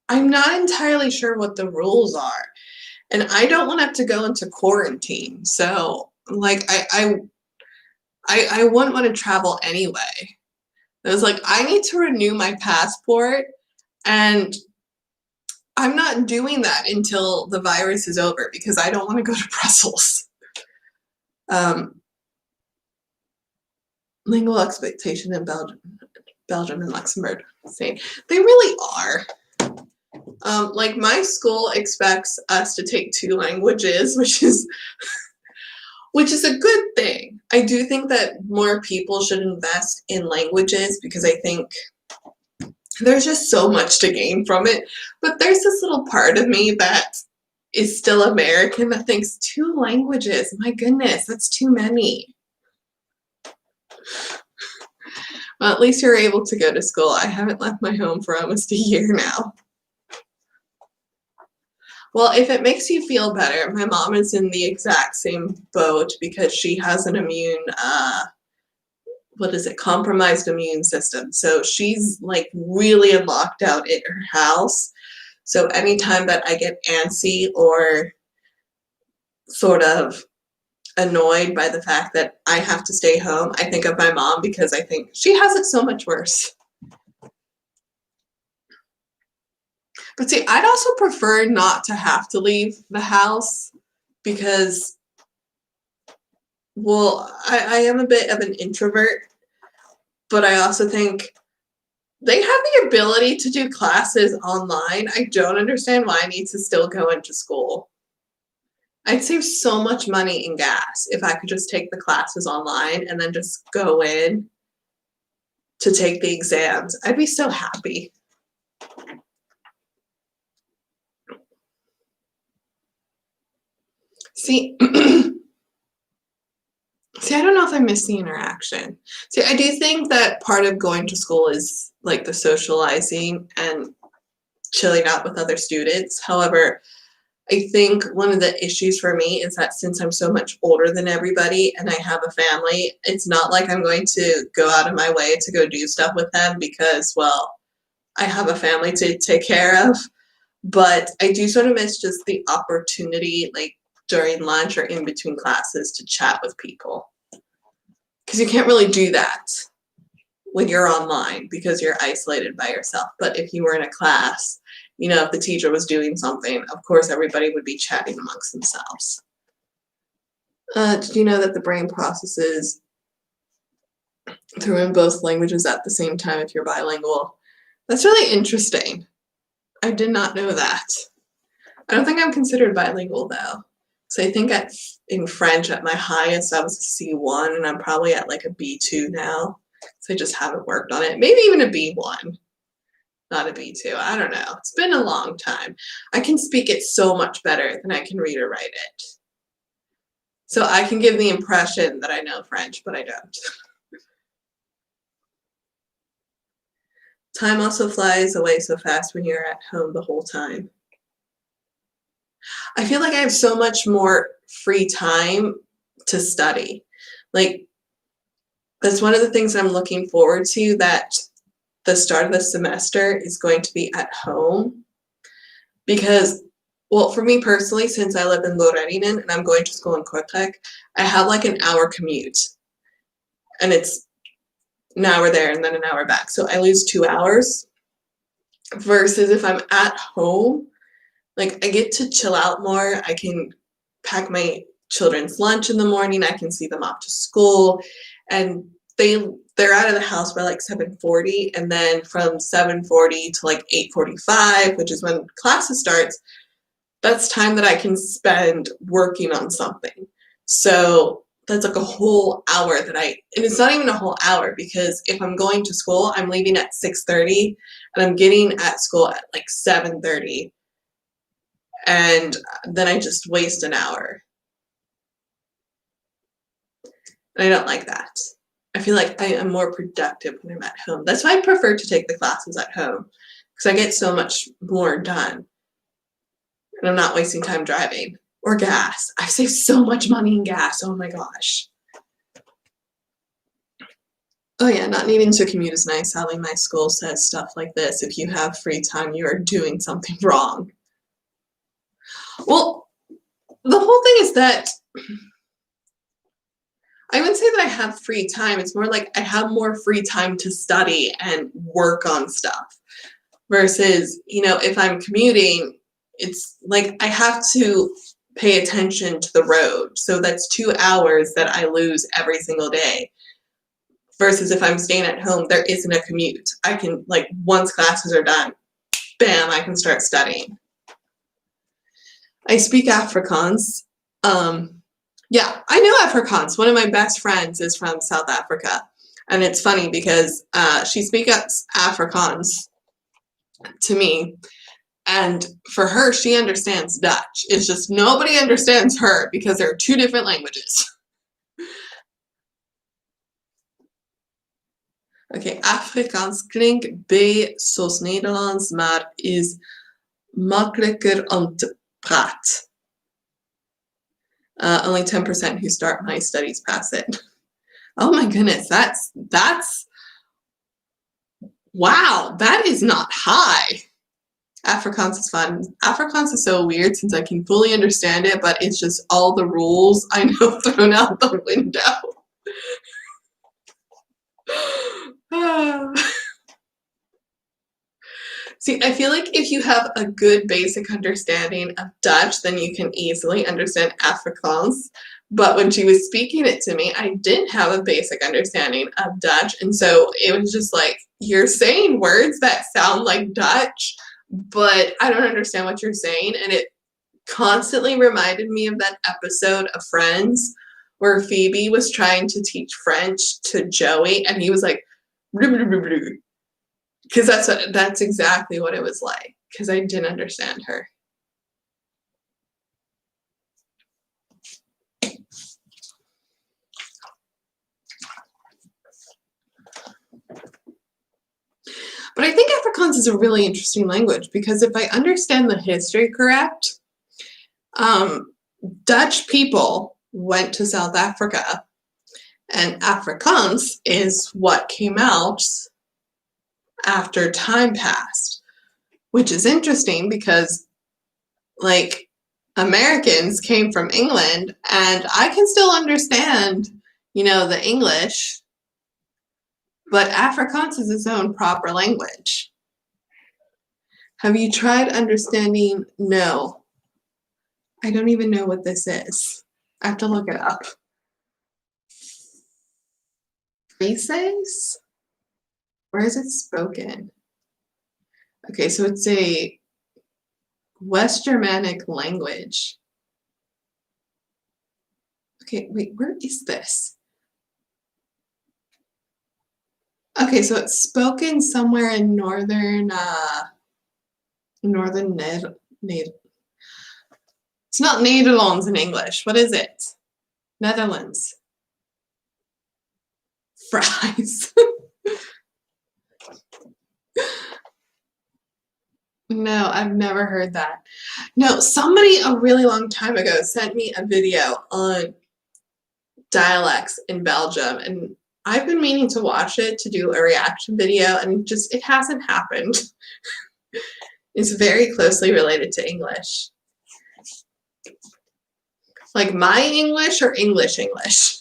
I'm not entirely sure what the rules are. And I don't want to have to go into quarantine. So like I wouldn't want to travel anyway. It was like I need to renew my passport and I'm not doing that until the virus is over because I don't want to go to Brussels. Um, Lingual expectation in Belgium and Luxembourg. Same. They really are. Like my school expects us to take 2 languages, which is a good thing. I do think that more people should invest in languages because I think there's just so much to gain from it. But there's this little part of me that is still American that thinks 2 languages, my goodness, that's too many. Well, at least you're able to go to school. I haven't left my home for almost a year now. Well, if it makes you feel better, my mom is in the exact same boat because she has an compromised immune system. So she's like really locked out in her house. So anytime that I get antsy or sort of annoyed by the fact that I have to stay home, I think of my mom because I think she has it so much worse. But see, I'd also prefer not to have to leave the house because, well, I am a bit of an introvert, but I also think they have the ability to do classes online. I don't understand why I need to still go into school. I'd save so much money in gas if I could just take the classes online and then just go in to take the exams. I'd be so happy. See, see, I don't know if I miss the interaction. See, I do think that part of going to school is like the socializing and chilling out with other students. However, I think one of the issues for me is that since I'm so much older than everybody and I have a family, it's not like I'm going to go out of my way to go do stuff with them because, well, I have a family to take care of. But I do sort of miss just the opportunity, like during lunch or in between classes, to chat with people. Because you can't really do that when you're online because you're isolated by yourself. But if you were in a class, you know, if the teacher was doing something, of course, everybody would be chatting amongst themselves. Did you know that the brain processes through in both languages at the same time if you're bilingual? That's really interesting. I did not know that. I don't think I'm considered bilingual though. So I think in French at my highest I was a C1 and I'm probably at like a B2 now. So I just haven't worked on it. Maybe even a B1. Not a B2. I don't know. It's been a long time. I can speak it so much better than I can read or write it. So I can give the impression that I know French, but I don't. Time also flies away so fast when you're at home the whole time. I feel like I have so much more free time to study. Like, that's one of the things I'm looking forward to, that the start of the semester is going to be at home. Because, well, for me personally, since I live in Reningen and I'm going to school in Kortrijk, I have like an hour commute. And it's an hour there and then an hour back. So I lose 2 hours. Versus if I'm at home, like I get to chill out more. I can pack my children's lunch in the morning. I can see them off to school, and they're out of the house by like 7:40, and then from 7:40 to like 8:45, which is when classes starts, that's time that I can spend working on something. So that's like a whole hour and it's not even a whole hour, because if I'm going to school, I'm leaving at 6:30 and I'm getting at school at like 7:30, and then I just waste an hour. And I don't like that. I feel like I am more productive when I'm at home. That's why I prefer to take the classes at home, because I get so much more done and I'm not wasting time driving. Or gas. I save so much money in gas. Oh my gosh. Oh yeah, not needing to commute is nice. Sadly, my school says stuff like this: if you have free time, you are doing something wrong. Well, the whole thing is that I wouldn't say that I have free time. It's more like I have more free time to study and work on stuff. Versus, if I'm commuting, it's like I have to pay attention to the road. So that's 2 hours that I lose every single day. Versus if I'm staying at home, there isn't a commute. I can, once classes are done, bam, I can start studying. I speak Afrikaans. Yeah, I know Afrikaans. One of my best friends is from South Africa. And it's funny because she speaks Afrikaans to me. And for her, she understands Dutch. It's just nobody understands her because there are 2 different languages. Okay, Afrikaans klinkt bij zoals Nederlands, maar is makkelijker om te praten. Only 10% who start my studies pass it. Oh my goodness, that's wow, that is not high. Afrikaans is fun. Afrikaans is so weird since I can fully understand it, but it's just all the rules I know thrown out the window. See, I feel like if you have a good basic understanding of Dutch, then you can easily understand Afrikaans. But when she was speaking it to me, I didn't have a basic understanding of Dutch. And so it was just like, you're saying words that sound like Dutch, but I don't understand what you're saying. And it constantly reminded me of that episode of Friends where Phoebe was trying to teach French to Joey, and he was like, because that's exactly what it was like, because I didn't understand her. But I think Afrikaans is a really interesting language, because if I understand the history correct, Dutch people went to South Africa, and Afrikaans is what came out after time passed, which is interesting because, Americans came from England, and I can still understand, the English, but Afrikaans is its own proper language. Have you tried understanding? No. I don't even know what this is. I have to look it up. Seizoens? Where is it spoken? Okay, so it's a West Germanic language. Okay, wait, where is this? Okay, so it's spoken somewhere in northern it's not Netherlands in English. What is it? Netherlands. Fries. No, I've never heard that. No, somebody a really long time ago sent me a video on dialects in Belgium, and I've been meaning to watch it to do a reaction video, and it hasn't happened. It's very closely related to English. Like my English or English English?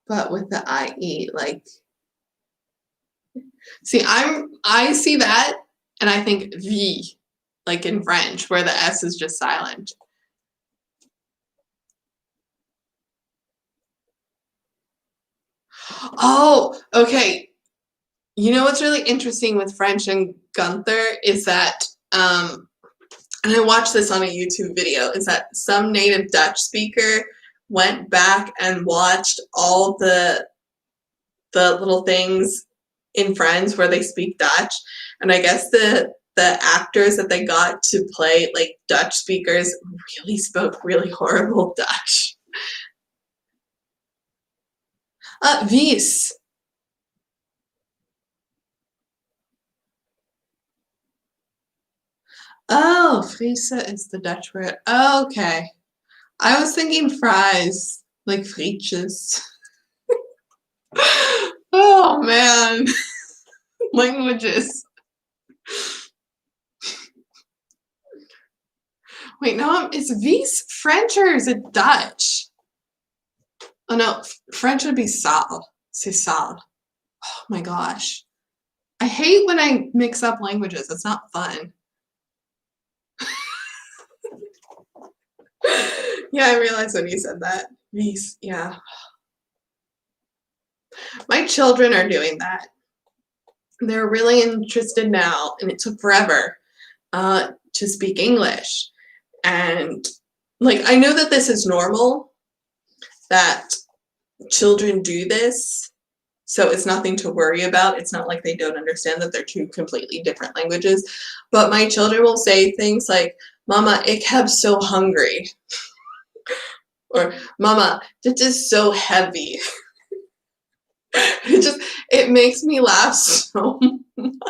But with the IE, see, I see that and I think V, like in French, where the S is just silent. Oh, okay. You know what's really interesting with French and Gunther is that and I watched this on a YouTube video, is that some native Dutch speaker went back and watched all the little things in Friends where they speak Dutch, and I guess the actors that they got to play like Dutch speakers really spoke really horrible Dutch. Wies. Oh, Friese is the Dutch word. Oh, okay. I was thinking fries, like frietjes. Oh man, languages. Wait, no, is Wies French or is it Dutch? Oh no, French would be sal. C'est sal. Oh my gosh. I hate when I mix up languages. It's not fun. Yeah, I realized when you said that. Wies, yeah. My children are doing that. They're really interested now, and it took forever to speak English. And like, I know that this is normal, that children do this, so it's nothing to worry about. It's not like they don't understand that they're two completely different languages. But my children will say things like, Mama, ik heb so hungry. Or, Mama, this is so heavy. It makes me laugh so much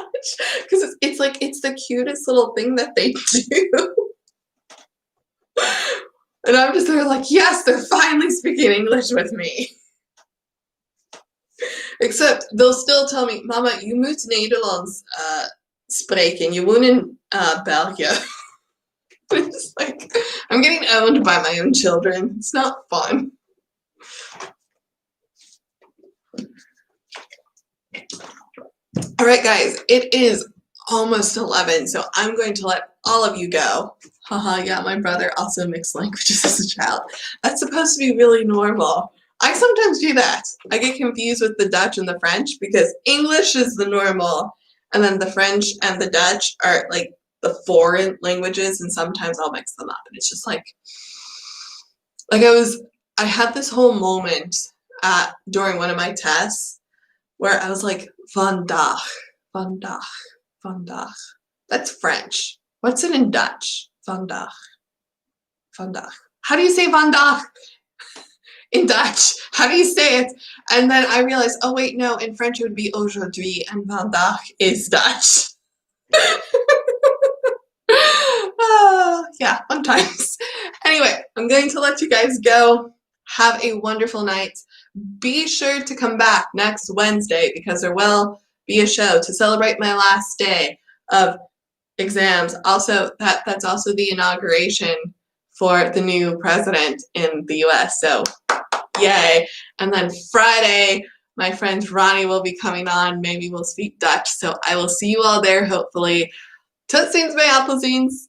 because it's like it's the cutest little thing that they do. And I'm just there like, yes, they're finally speaking English with me. Except they'll still tell me, Mama, you moet Nederlands spreken. You woon in Belgium. It's like, I'm getting owned by my own children. It's not fun. All right, guys, it is almost 11, so I'm going to let all of you go. Haha, yeah, my brother also mixed languages as a child. That's supposed to be really normal. I sometimes do that. I get confused with the Dutch and the French because English is the normal, and then the French and the Dutch are like the foreign languages, and sometimes I'll mix them up, and it's just like I had this whole moment during one of my tests where I was like, vandaag, vandaag, vandaag. That's French. What's it in Dutch? Vandaag, vandaag. How do you say vandaag in Dutch? How do you say it? And then I realized, oh wait, no, in French it would be aujourd'hui, and vandaag is Dutch. Yeah, fun times. Anyway, I'm going to let you guys go. Have a wonderful night. Be sure to come back next Wednesday because there will be a show to celebrate my last day of exams. Also, that's also the inauguration for the new president in the US. So, yay. And then Friday, my friend Ronnie will be coming on. Maybe we'll speak Dutch. So I will see you all there, hopefully. Tot ziens bij Appelziens.